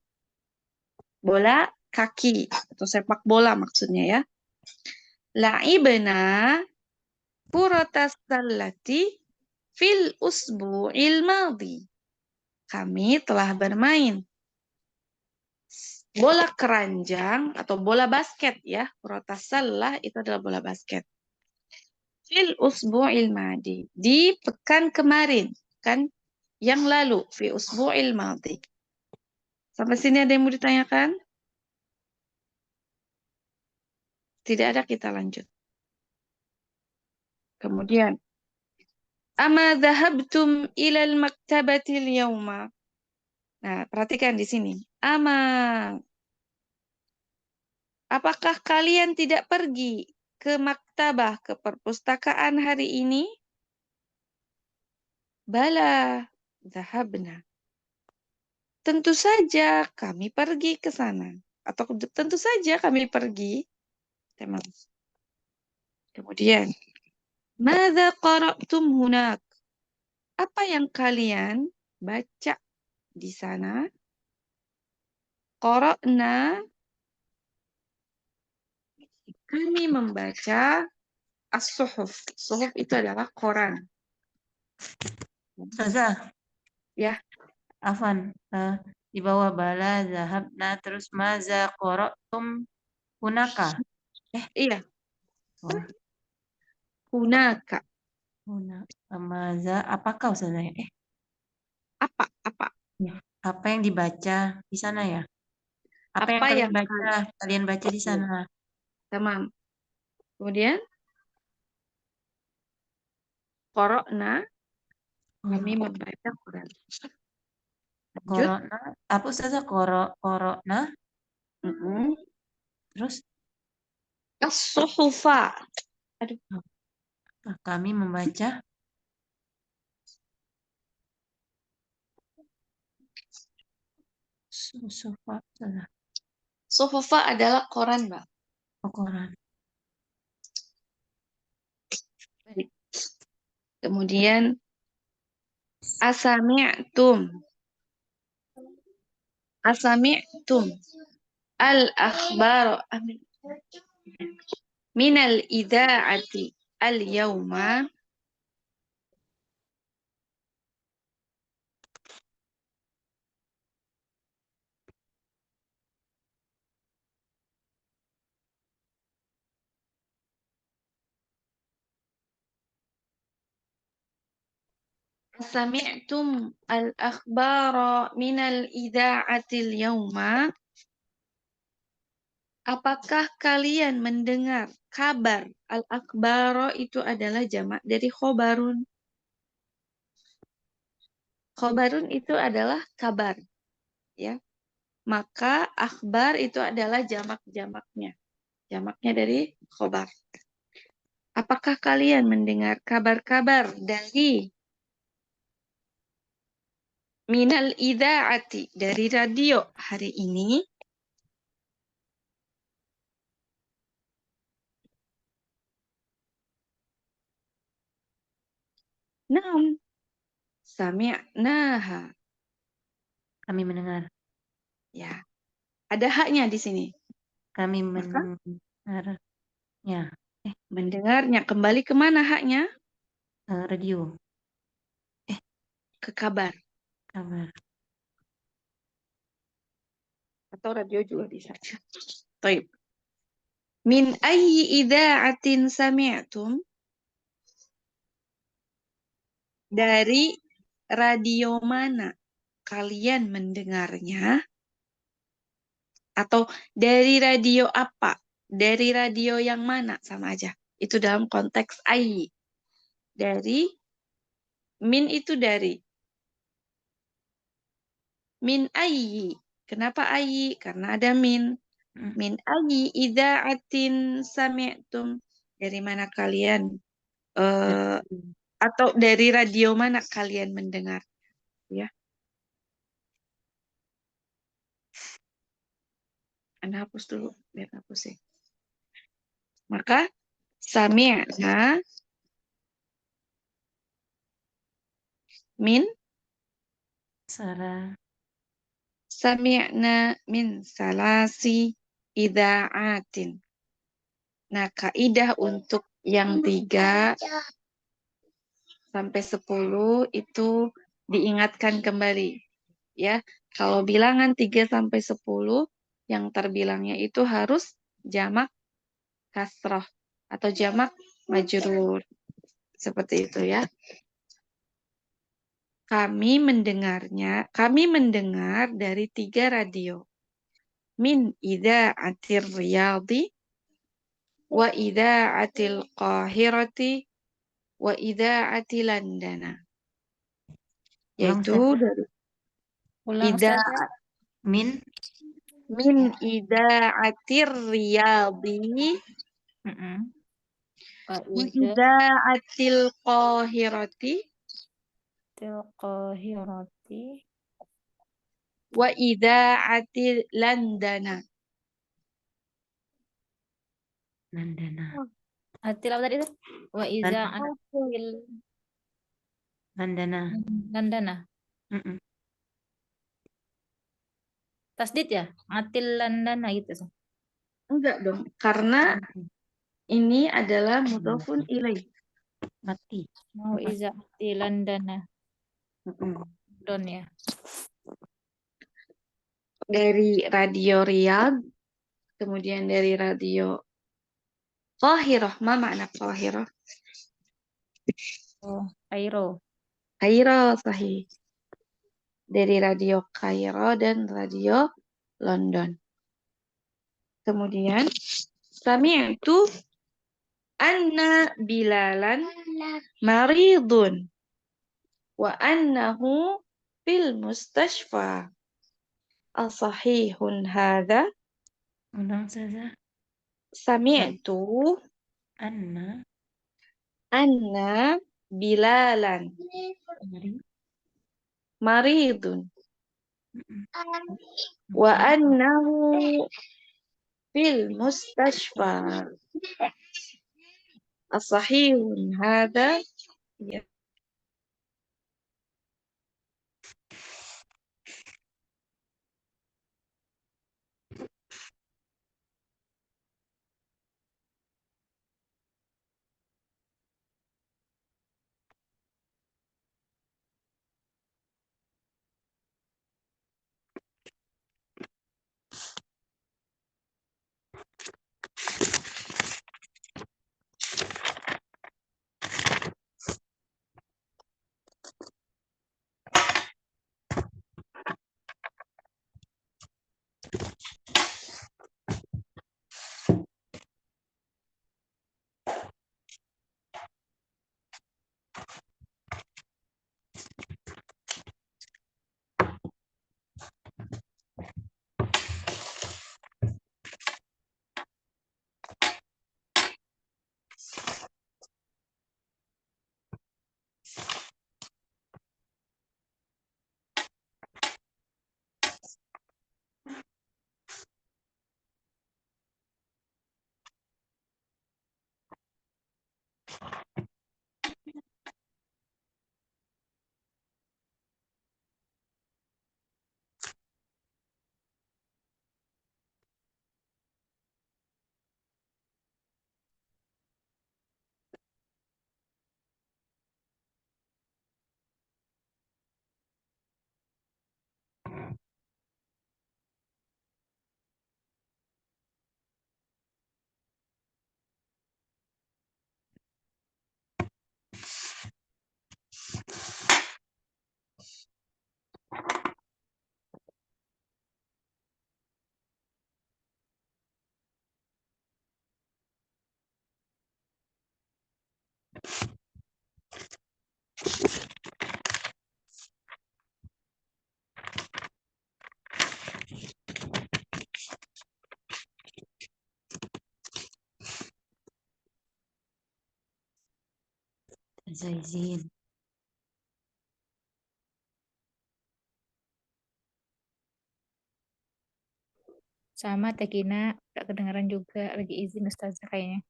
bola kaki atau sepak bola maksudnya ya. La'ibna kuratas sallati fil usbu'il madhi. Kami telah bermain bola keranjang atau bola basket ya. Kuratas sallah itu adalah bola basket. Fil usbu'il madhi. Di pekan kemarin. Kan yang lalu. Fi usbu'il madhi. Sampai sini ada yang mau ditanyakan? Tidak ada, kita lanjut. Kemudian. Ama dhahabtum ilal maktabatil yawma. Nah, perhatikan di sini. Ama. Apakah kalian tidak pergi ke maktabah, ke perpustakaan hari ini? Bala. Dhahabna. Tentu saja kami pergi ke sana. Atau tentu saja kami pergi. Teman. Kemudian. Madza qara'tum hunak? Apa yang kalian baca di sana? Qara'na. Kami membaca as-suhuf. Suhuf itu adalah koran. Ustazah, Ya. afan. Di bawah bala, zahabna, terus maza, qara'tum. Hunaka. Iya, Oh, hunaka. Maza. Apakah Ustazah? Apa? Apa yang dibaca di sana ya? Apa yang Apa kalian yang baca? Kalian baca di sana. tamam. Kemudian korokna, kami membaca Quran. Lanjut. Corona. Apa Ustazah? Corona. Mm-mm. Terus As-suhufa. kami membaca sufa. Ustazah. Suhufa adalah koran, Mbak. Oh, Quran. Baik. Kemudian asami'tum. Asami'tum al-akhbar minal ida'ati al-yawma. Sami'tum al-akhbara minal ida'atil yawma. Apakah kalian mendengar kabar? Al-akhbara itu adalah jamak dari khobarun. Khobarun itu adalah kabar, ya. Maka akhbar itu adalah jamak-jamaknya. Jamaknya dari khobar. Apakah kalian mendengar kabar-kabar dari minal ida'ati, dari radio hari ini? Naam, sami'naha. Kami mendengar. Ya, ada haknya di sini. Kami Maka mendengarnya. mendengarnya kembali kemana haknya? Radio. Ke kabar. Kabar. Atau radio juga bisa. Baik. Min ayyi ida'atin sami'tum? Dari radio mana kalian mendengarnya? Atau dari radio apa? Dari radio yang mana? Sama aja. Itu dalam konteks ayyi. Dari, min itu dari. Min ayyi. Kenapa ayyi? Karena ada min. Min ayyi ida'atin sami'tum. Dari mana kalian? Atau dari radio mana kalian mendengar? Ya. Anda hapus dulu. Biar hapus sih. Maka sami'na min Sarah. sami'na min salasi ida'atin. Nah, kaidah untuk yang 3 sampai 10 itu diingatkan kembali. Ya, kalau bilangan 3 sampai 10 yang terbilangnya itu harus jamak kasroh atau jamak majrur. Seperti itu ya. Kami mendengar dari 3 radio. Min ida'atir riyadi, wa ida'atil qahirati, wa ida'atil landana. Yaitu dari Ulang Ustazah. Min ida'atir riyadi, wa ida'atil qahirati, Qahirati. wa ida'atil landana. Landana. Atil apa tadi itu? Wa iza atil Landana. landana. Tasdid ya? Atil landana gitu. Enggak dong, karena ini adalah mudhofun ilaih. Mati. Wa iza atil landana. Don ya. Dari radio Riyadh Kemudian dari radio Qahirah. Ma makna Qahirah? Oh, Kairo. Kairo, sahih. Dari radio Kairo dan radio London. Kemudian sami'tu anna Bilalan maridun wa annahu fil mustashfa. Asahihun hadha? Ulang saja. Sami'tu Anna. anna Bilalan Mari. maridun Mm-mm. wa annahu fil mustashfa. Asahihun hadha? Ya. Saya izin. Sama Tekina, gak kedengaran juga. Lagi izin Ustazah kayaknya.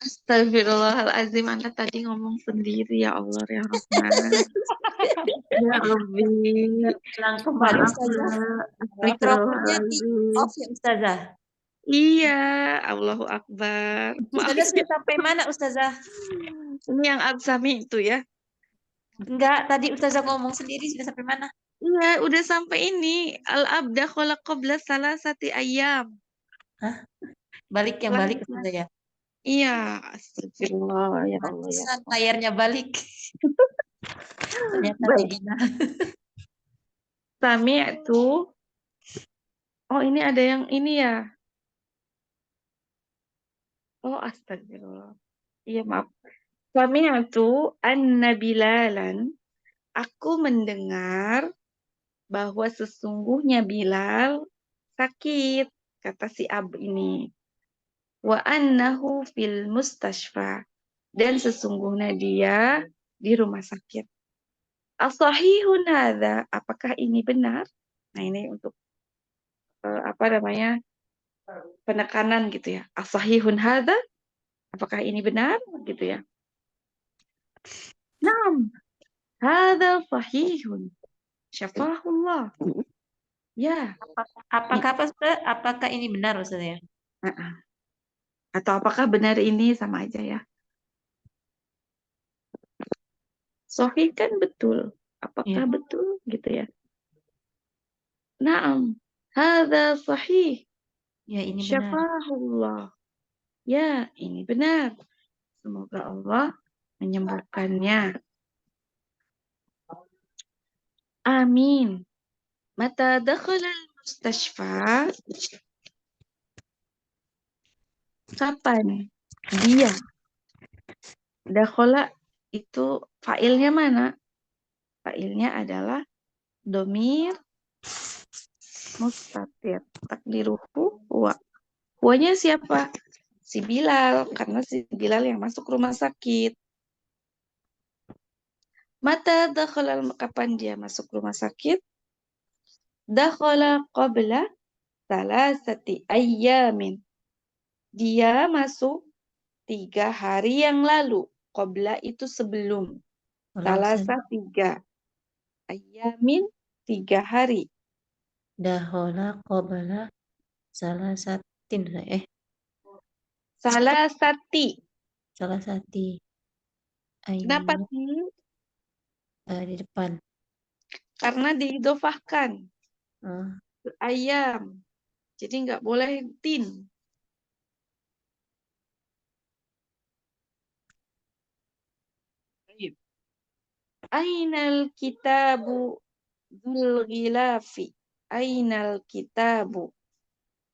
Astagfirullahaladzim, Anda tadi ngomong sendiri, ya Allah, ya Rahman. Ya Rabbi. Bilang Mari maaf Ustazah. mikrofonnya di Astagfirullahaladzim. off ya Ustazah. Iya, Allahu Akbar. Maaf Ustazah ya. sudah sampai mana Ustazah? Ini yang absami itu ya. Enggak, tadi Ustazah ngomong sendiri sudah sampai mana? Iya, udah sampai ini. Al-abda kholaq qabla salasati ayyam. Hah? Balik yang balik Ustazah ya. Iya, astagfirullah, ya Allah, ya Pantesan Allah. layarnya balik. Ternyata Baik. Tegina. Sami'tu. Oh, ini ada yang ini ya. Oh, astagfirullah. Iya, maaf. Sami'tu anna Bilalan. Aku mendengar bahwa sesungguhnya Bilal sakit, kata si Ab ini. Wa annahu fil mustashfa. Dan sesungguhnya dia di rumah sakit. As-sahihun hadza, apakah ini benar? Nah, ini untuk apa namanya? Penekanan gitu ya. As-sahihun hadza, apakah ini benar gitu ya. Naam, hadza sahihun. Syafahullah. Ya. Apakah ini benar Ustazah ya? Atau apakah benar ini, sama aja ya. Sahih kan betul. Apakah Iya. betul gitu ya. Naam. Hadza sahih. Ya, ini benar. Syafahullah. Ya, ini benar. Semoga Allah menyembuhkannya. Amin. Mata dakhala al-mustashfa? Kapan dia? Dakhala itu fa'ilnya mana? Fa'ilnya adalah domir mustatir. Takdiruhu huwa. Huwanya siapa? Si Bilal, karena si Bilal yang masuk rumah sakit. Mata dakhala, kapan dia masuk rumah sakit? Dakhala qabla salasati ayyamin. Dia masuk 3 hari yang lalu. Qabla itu sebelum. Ulang saja. Salasa 3. Ayyamin 3 hari. Dahola qabla salasatin. Salasati. Salasati. Kenapa Ayat di depan. Karena diidofahkan. Ah, Ayam. Jadi nggak boleh tin. Ainal kitabu dzul ghilafi. Ainal kitabu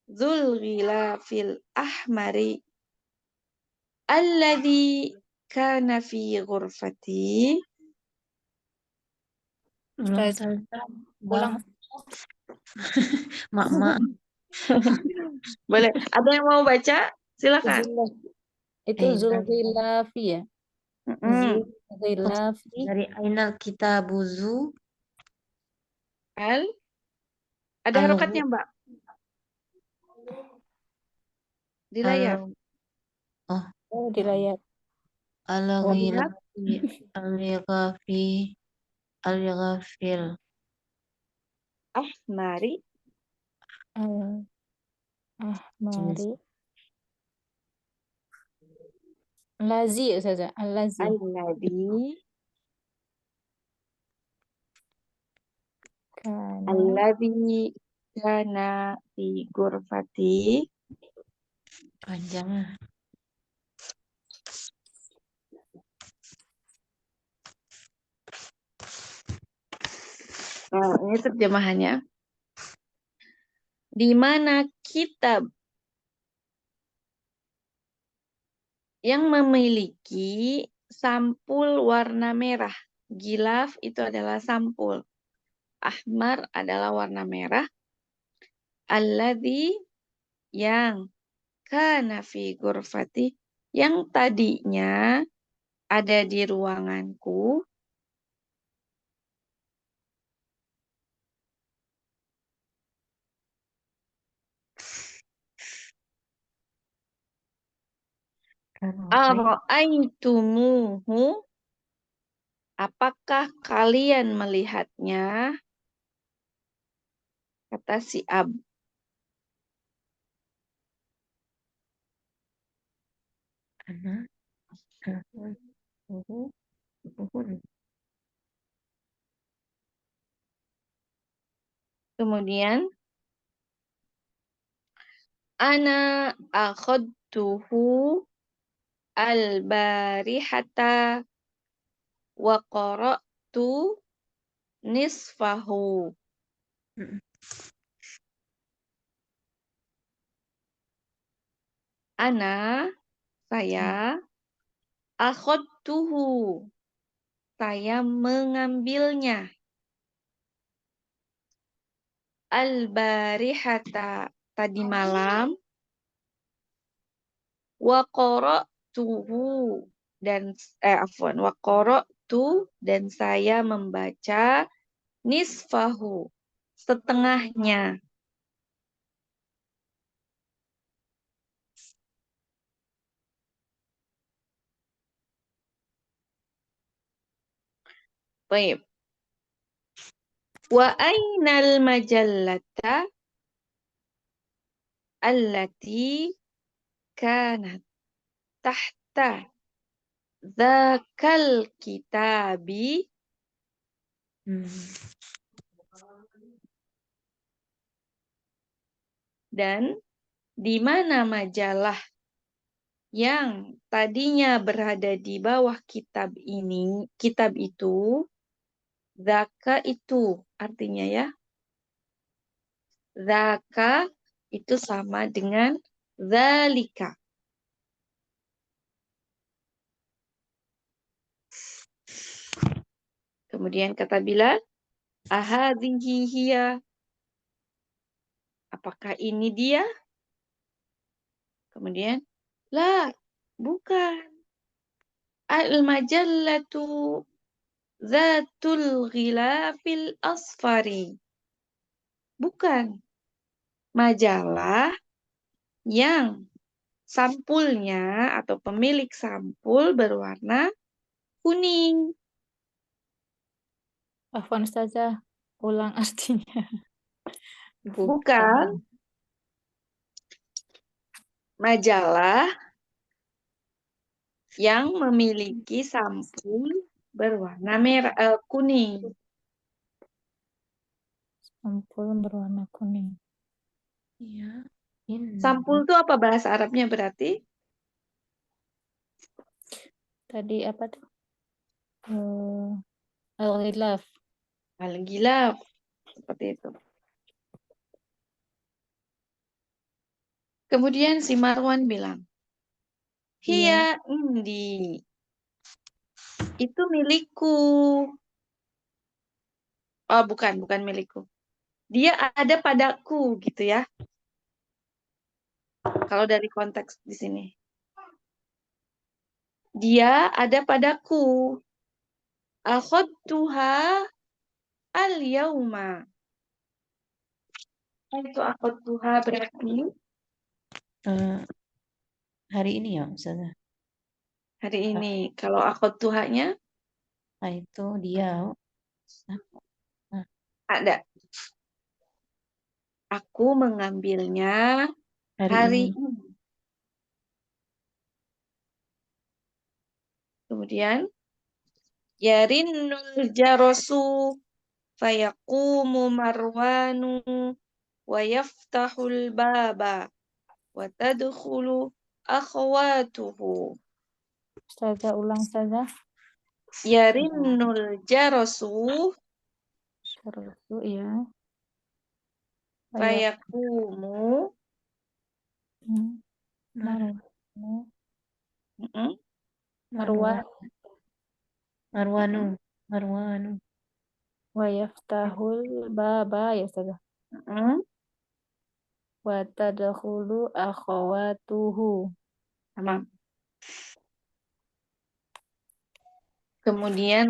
dzul ghilafil ahmari alladzi kana fi ghurfati. ulang Ustaz, saja. ulang. Mak. Boleh. Ada yang mau baca? Silakan. Itu Dari Zulkhilafi ya? Mm-mm. Zulkhilafi. dari ainal kitabuzu Al. Ada harokatnya, Mbak? Di layar. Oh, di layar. al-ghilafi al-ghafil Ahmari. Ahmari. Lazi ya Ustazah? Al-Lazi. Alladzi. Kana. Alladzi kana fi ghurfati. panjang. Nah, ini terjemahannya. Di mana kitab yang memiliki sampul warna merah. Gilaf itu adalah sampul. Ahmar adalah warna merah. Alladzi yang kana fi ghurfati, yang tadinya ada di ruanganku. Ara'aitumuhu, apakah kalian melihatnya? Kata si Ab. Kemudian ana akhadtuhu al-barihata wa qara'tu nisfahu. Ana, saya, akhadtuhu, saya mengambilnya. Al-barihata, tadi malam. Wa qara'tuhu, dan wa qara'tu, dan saya membaca nisfahu, setengahnya. Baik. Wa ainal majallata allati kanat tahta dzakal kitabi. Dan di mana majalah yang tadinya berada di bawah kitab itu, zaka itu artinya ya. Zaka itu sama dengan zalika. Kemudian kata Bilal, ahadhihi hiya. Apakah ini dia? Kemudian, la, bukan. Al-majallatu zatul ghilafil asfari. Bukan. Majalah yang sampulnya atau pemilik sampul berwarna kuning. Afwan Ustazah, ulang artinya. Bukan. Majalah yang memiliki sampul berwarna kuning. Sampul berwarna kuning. Iya. Ini. Sampul itu apa bahasa Arabnya berarti? Tadi apa tuh? Al-ghilaf. Al-ghilaf. Seperti itu. Kemudian si Marwan bilang, hiya indi. Itu milikku. Oh, bukan milikku. Dia ada padaku gitu ya. Kalau dari konteks di sini. Dia ada padaku. Akhadtuha al-yauma. Itu akhadtuha berarti Eh, hari ini ya Ustazah. hari ini. Kalau akhadtuhanya Nah, itu dia. ada. Aku mengambilnya Hari hari ini. ini. Kemudian yarinnul jarasu fayaqumu marwanu wa yaftahul baba wa tadkhulu akhwatuhu. Ustazah, ulang Ustazah. Yarinnul jarasu Terus ya. fayaqumu Marwan Marwanu. wa yaftahul baba ya Ustazah. Wa tadkhulu akhawatuhu. Tamam. Kemudian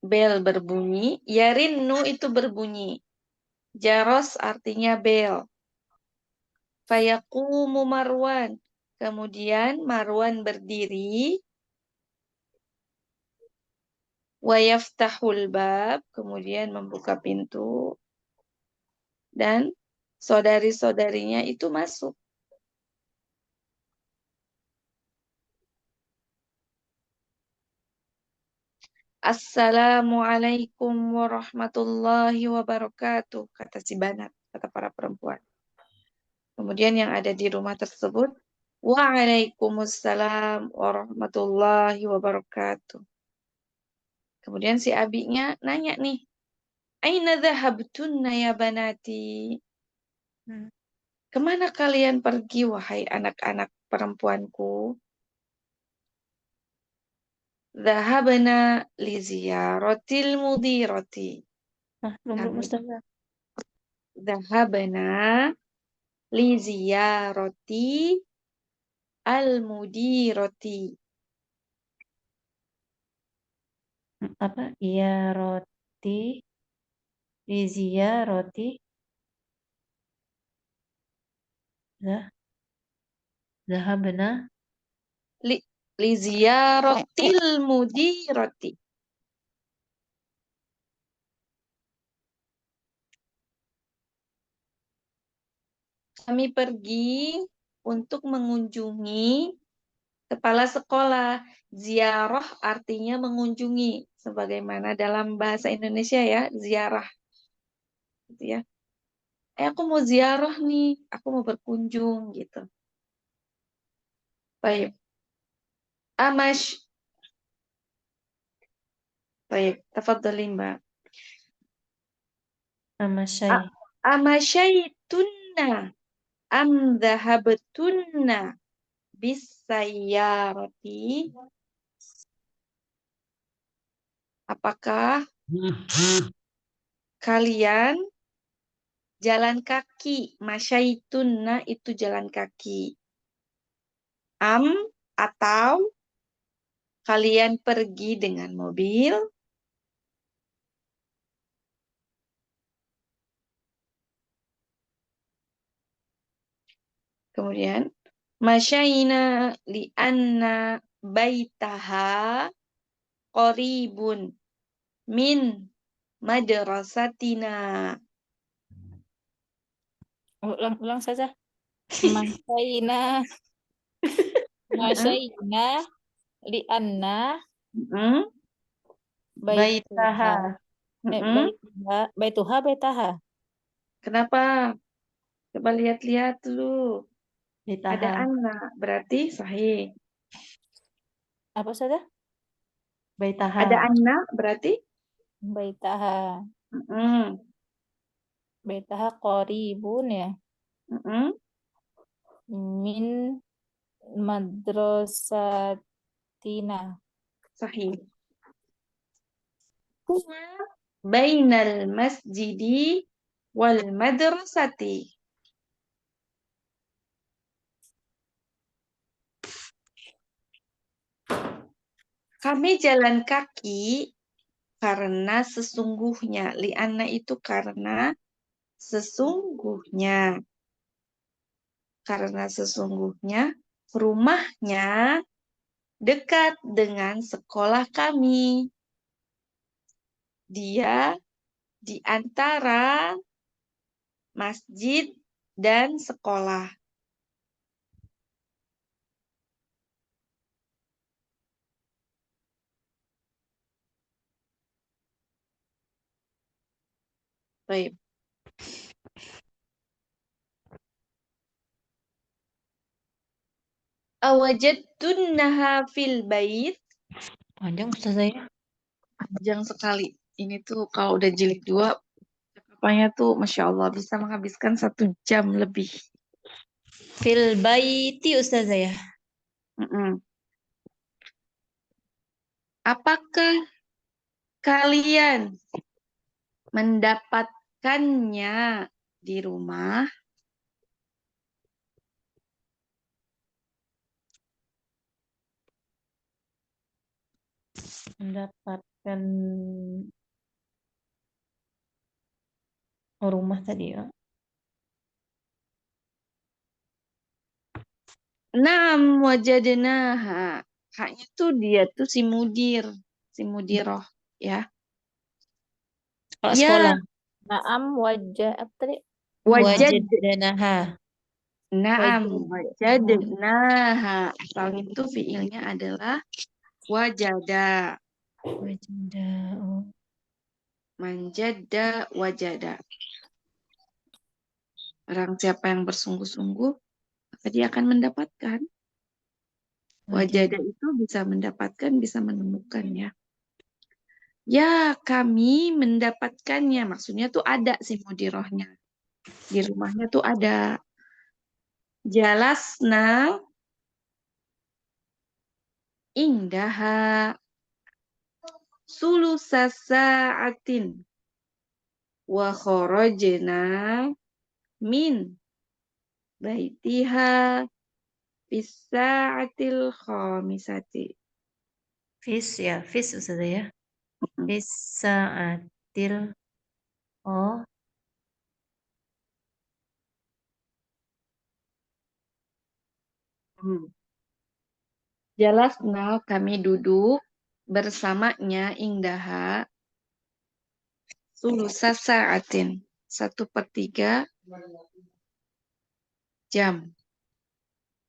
bel berbunyi, yarinnu itu berbunyi. Jaros artinya bel. Fayaqumu Marwan. Kemudian Marwan berdiri. Wa yaftahul bab. Kemudian membuka pintu. Dan saudari-saudarinya itu masuk. Assalamualaikum warahmatullahi wabarakatuh, kata si Banat, kata para perempuan. Kemudian yang ada di rumah tersebut, waalaikumsalam warahmatullahi wabarakatuh. Kemudian si abinya nanya nih, aina dhahabtunna ya banati? Kemana kalian pergi wahai anak-anak perempuanku? Dhahabna li ziyaratil mudirati. Belum Ustazah. Dhahabna li ziyarati al-mudirati. Apa? Iya roti. Rizia roti. Zahabna. Li ziyaratil mudirati. Kami pergi untuk mengunjungi kepala sekolah. Ziarah artinya mengunjungi. Sebagaimana dalam bahasa Indonesia ya, ziarah. Gitu ya. aku mau ziarah nih, aku mau berkunjung gitu. Baik. Amash. Baik, tafadhali Mbak. Amasy. Amasyaitunna am dhahabtunna bisayyarati. Apakah kalian jalan kaki? Masyaitunna itu jalan kaki. Am atau kalian pergi dengan mobil? Kemudian masyaina li'anna baitaha qaribun min madrasatina. Ulang saja. Masyaina, Heeh. masyaina, lianna, Heeh. baituha. Baitaha. Heeh. Baitaha. Kenapa? Coba lihat-lihat dulu. Ada Baitaha. anak, berarti sahih. Apa saja? Baitaha. Ada anak, berarti? Baitaha. Heeh. Baitaha qaribun ya. Heeh. Min madrasatina. Sahih. Huwa bainal masjidi wal madrasati. Kami jalan kaki karena sesungguhnya. Li'anna itu karena sesungguhnya. Karena sesungguhnya rumahnya dekat dengan sekolah kami. Dia di antara masjid dan sekolah. Baik. Awajadtunnaha fil bait. Panjang Ustazah ya. Panjang sekali. Ini tuh kalau udah jilid 2, cakapannya tuh Masya Allah bisa menghabiskan 1 jam lebih. Fil baiti Ustazah ya. Mm-mm. Apakah kalian mendapatkannya di rumah? Mendapatkan rumah tadi ya. Naam wajadnaha. Haknya tuh dia tuh si mudir, si mudiroh ya. Kalau Ya, sekolah. Naam wajah apa tadi? wajad. Wajadnaha. Naam Wajah. wajadnaha. Asalnya itu fiilnya adalah wajada. Wajada. Oh. Manjada wajada. Orang siapa yang bersungguh-sungguh, maka dia akan mendapatkan. Wajada itu bisa mendapatkan, bisa menemukan ya. Ya, kami mendapatkannya. Maksudnya tuh ada si mudirohnya. Di rumahnya tuh ada. Jalasna indaha sulusa sa'atin wa kharajna min baitiha bis sa'atil khamisati. Fis ya. Fis Ustazah ya. Fis saatil. Oh. Jalasna kami duduk bersamanya indaha sulusa sa'atin 1/3 jam.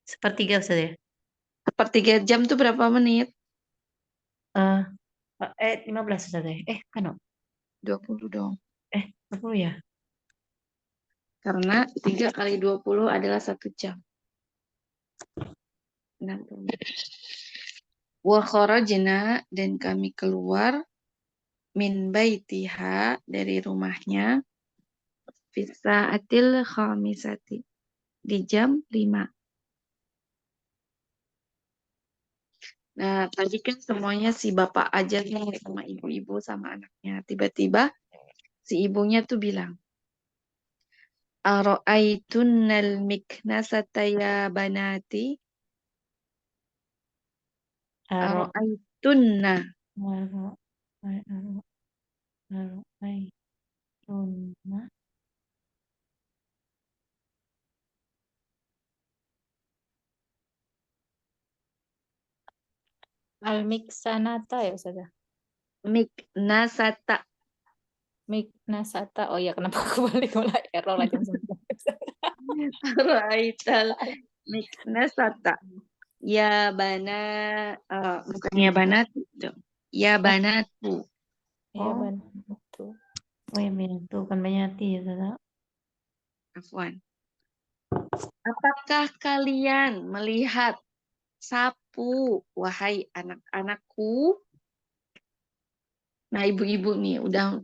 1/3 Ustazah ya. 1/3 jam tuh berapa menit? 15 Ustazah ya. Kan 20 dong. 20 ya. Karena 3 kali 20 adalah 1 jam. 60 menit. Wa kharajna, dan kami keluar min baitiha, dari rumahnya, fi sa'atil khamisati, di jam 5. Nah, tadi kan semuanya si bapak aja nih sama ibu-ibu sama anaknya. Tiba-tiba si ibunya tuh bilang, Aro'aitunnal miknasata ya banati. Aro, Aro'aitunna. aro, aro, aro, tunna. Al-Miksanata ya Ustazah. Miknasata. Miknasata. Oh ya, kenapa aku balik mulai error lagi jam 9. Aro'aital miknasata. Ya bukan ya banatu dong. Ya banatu. Iya, Oh, betul. oh ya benar tuh kan banyak ya Ustazah. Afwan. Apakah kalian melihat sapu, wahai anak-anakku? Nah, ibu-ibu nih udah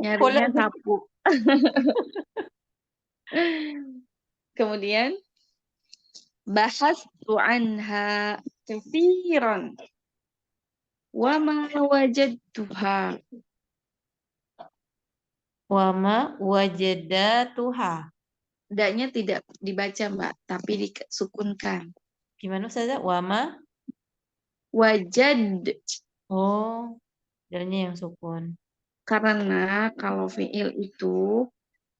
nyarinya sapu. Kemudian bahastu anha katsiran wa ma wajadtuha. Wama wajadatuha. Ndaknya tidak dibaca, Mbak, tapi disukunkan. Gimana Ustazah? Wama. Wajad. Oh, dalnya yang sukun. Karena kalau fiil itu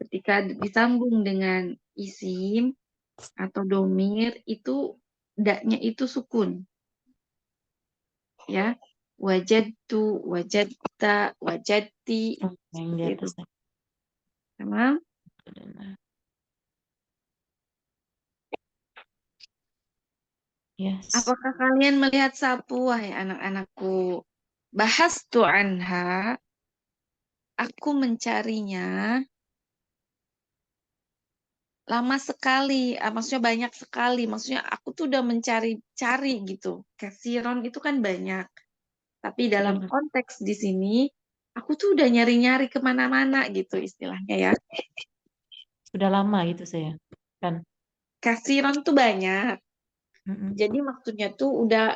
ketika disambung dengan isim atau domir itu daknya itu sukun. Ya. Wajadtu, wajadta, wajadti. Oh, yang di Itu. atas. Tamam? Yes. Apakah kalian melihat sapu, wahai anak-anakku? Bahastu anha. Aku mencarinya lama sekali, maksudnya banyak sekali. Maksudnya aku tuh udah mencari-cari gitu. Kasiron itu kan banyak. Tapi dalam konteks di sini, aku tuh udah nyari-nyari kemana-mana gitu istilahnya ya. Sudah lama gitu saya. Kan. Kasiron tuh banyak. Jadi maksudnya tuh udah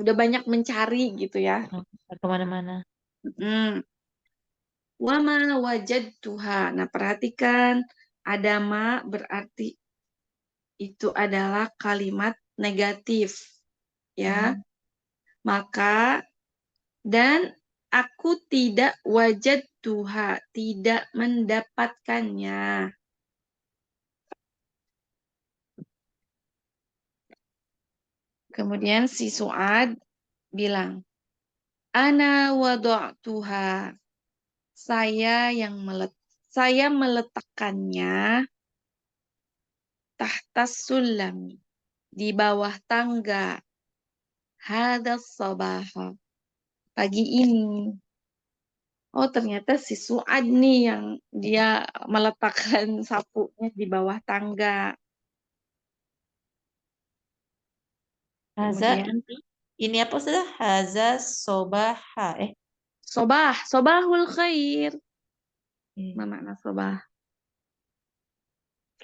banyak mencari gitu ya. Kemana-mana. Wama wajadtuha. Nah, perhatikan ada ma berarti itu adalah kalimat negatif. Ya. Maka dan aku tidak wajadtuha, tidak mendapatkannya. Kemudian si Su'ad bilang, Ana wada'tuha. Saya meletakkannya tahtas sulami, di bawah tangga. Hadas sabaha, pagi ini. Oh, ternyata si Su'ad nih yang dia meletakkan sapunya di bawah tangga. Haza, Kemudian ini apa sudah? Haza sobaha. sobahul khair. Apa makna sobah?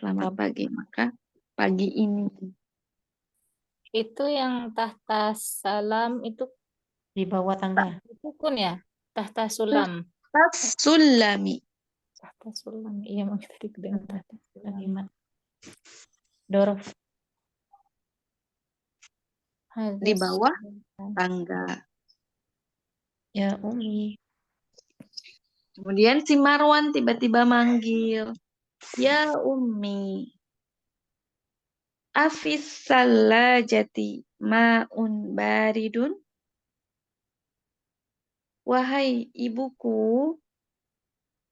Selamat pagi. Maka pagi ini. Itu yang tahta salam itu Di bawah tangga. sukun ya? Tahta sulam. Tas sulami. Tahta sulam. Iya, mau tadi kedengar tahta sulam. Kalimat. Dorof. Di bawah tangga. Ya Umi. Kemudian si Marwan tiba-tiba manggil. Ya Ummi. Afis salajati ma'un baridun. Wahai ibuku,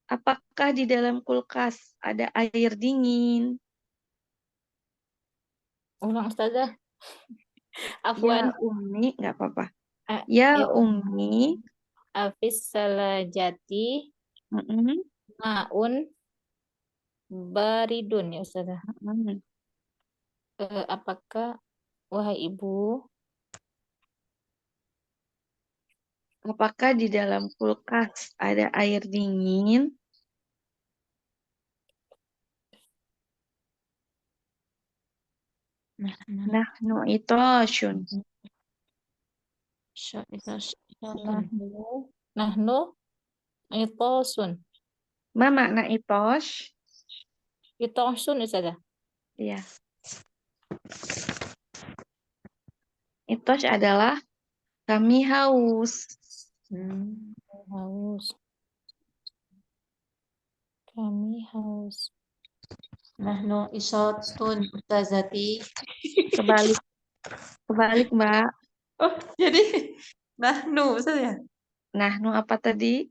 apakah di dalam kulkas ada air dingin? Ulang Ustazah. Ya Afwan. Ummi, nggak apa-apa. Ya Ummi. Afis salajati Mm-mm. maun baridun ya Ustazah. Hmm. Apakah wahai ibu Apakah di dalam kulkas ada air dingin? Nahnu itoshun. nahnu nahnu itosun Ma makna itosh? itosun Ustazah. Iya. Itosh adalah kami haus. Haus. Kami haus. Nahnu isotun Ustazati. Kebalik. Kebalik, Mbak. Oh, jadi nahnu Ustaz ya? Nahnu apa tadi?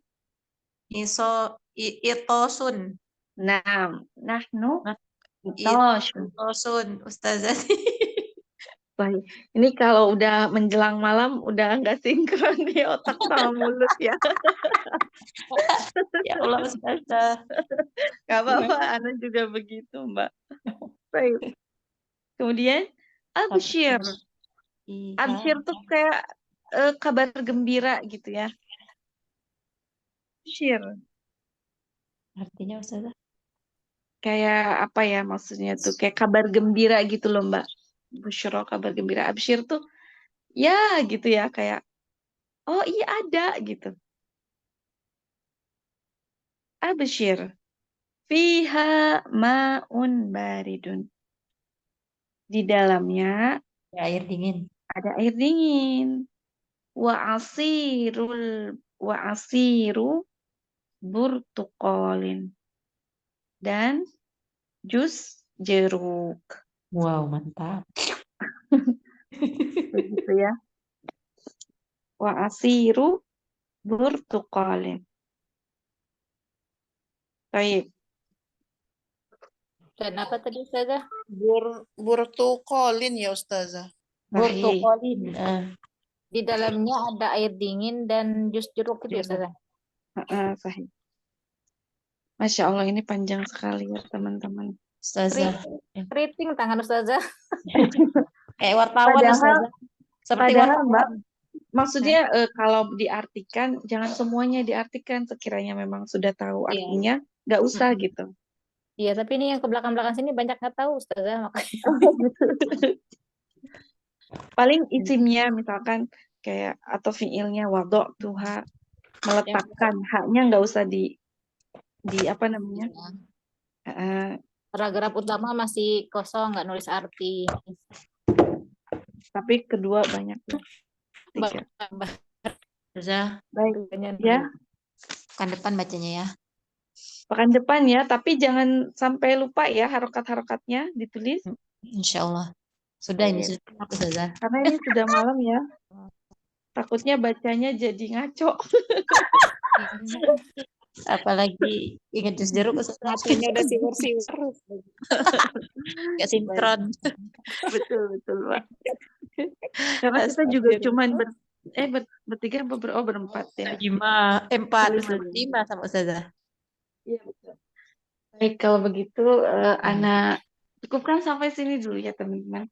Itosun. Nah, nahnu Nah, itoshun. Itosun Ustazati. Baik. Ini kalau udah menjelang malam udah nggak sinkron nih otak sama mulut ya. Ya Allah Ustazah. Gak apa-apa, Ana juga begitu, Mbak. Baik. Kemudian absyir. Absyir tuh kayak kabar gembira gitu ya. Absyir. Artinya Ustazah? Kayak apa ya maksudnya tuh? Kayak kabar gembira gitu loh, Mbak. Busyro kabar gembira. Absyir tuh ya gitu ya kayak oh iya ada gitu. Absyir. Fiha ma'un baridun. Di dalamnya Ya, air dingin. ada air dingin. Wa asiru burtukolin. Dan jus jeruk. Wow, mantap. Begitu ya. Wa asiru burtukolin. Baik. Dan apa tadi Ustazah? Burtukolin ya Ustazah. Sahih. Burtukolin. Di dalamnya ada air dingin dan jus jeruk itu ya Ustazah. Sahih. Masya Allah ini panjang sekali ya teman-teman. Ustazah. Keriting tangan Ustazah. Kayak wartawan Padahal- Ustazah. Seperti padahal, wartawan. Mbak, maksudnya kalau diartikan jangan semuanya diartikan sekiranya memang sudah tahu Iya. artinya nggak usah gitu. Iya, tapi ini yang ke belakang-belakang sini banyak nggak tahu Ustazah. Makanya. Paling isimnya misalkan kayak atau fiilnya wadok tuha meletakkan haknya nggak usah di apa namanya Paragraf utama masih kosong, nggak nulis arti. tapi kedua banyak ya. Tiga. Ustazah, Baik ya pekan depan bacanya ya. pekan depan ya tapi jangan sampai lupa ya harokat-harokatnya ditulis Insya Allah. Sudah ini Baik. sudah Ustazah. karena ini sudah malam ya takutnya bacanya jadi ngaco. Apalagi ingat jus jeruk Ustazah. Hatinya udah siwer-siwer. Gak sinkron. betul Pak. Karena kita juga cuman bertiga berempat ya. 4, Betul. 5 sama Ustazah. Iya betul. Baik kalau begitu Ana cukupkan sampai sini dulu ya teman-teman.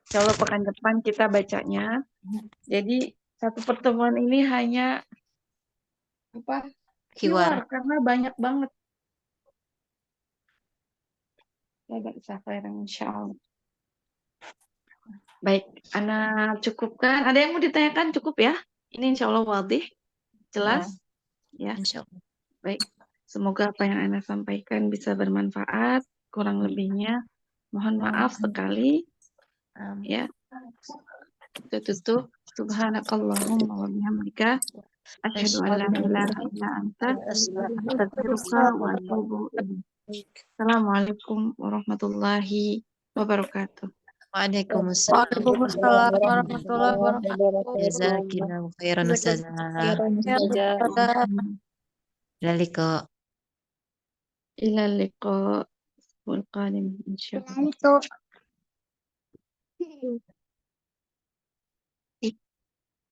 Insya Allah pekan depan kita bacanya. Jadi satu pertemuan ini hanya apa? Hiwar. Karena banyak banget. Ya bisa insya Allah. Baik, Ana cukupkan. Ada yang mau ditanyakan cukup ya? Ini insya Allah wadih, jelas. Ya. Insya Allah. Baik, semoga apa yang Ana sampaikan bisa bermanfaat. Kurang lebihnya, mohon maaf sekali. Ya, kita tutup. Subhanakallahumma wa bihamdika asyhadu an la ilaha illa anta astaghfiruka wa atubu ilaik. Assalamualaikum warahmatullahi wabarakatuh. Waalaikumsalam. Waalaikumsalam warahmatullahi wabarakatuh. Jazakallahu khairan Ustazah. Ustazah. Laliko. Ila liqa wal qadim insyaallah. Itu.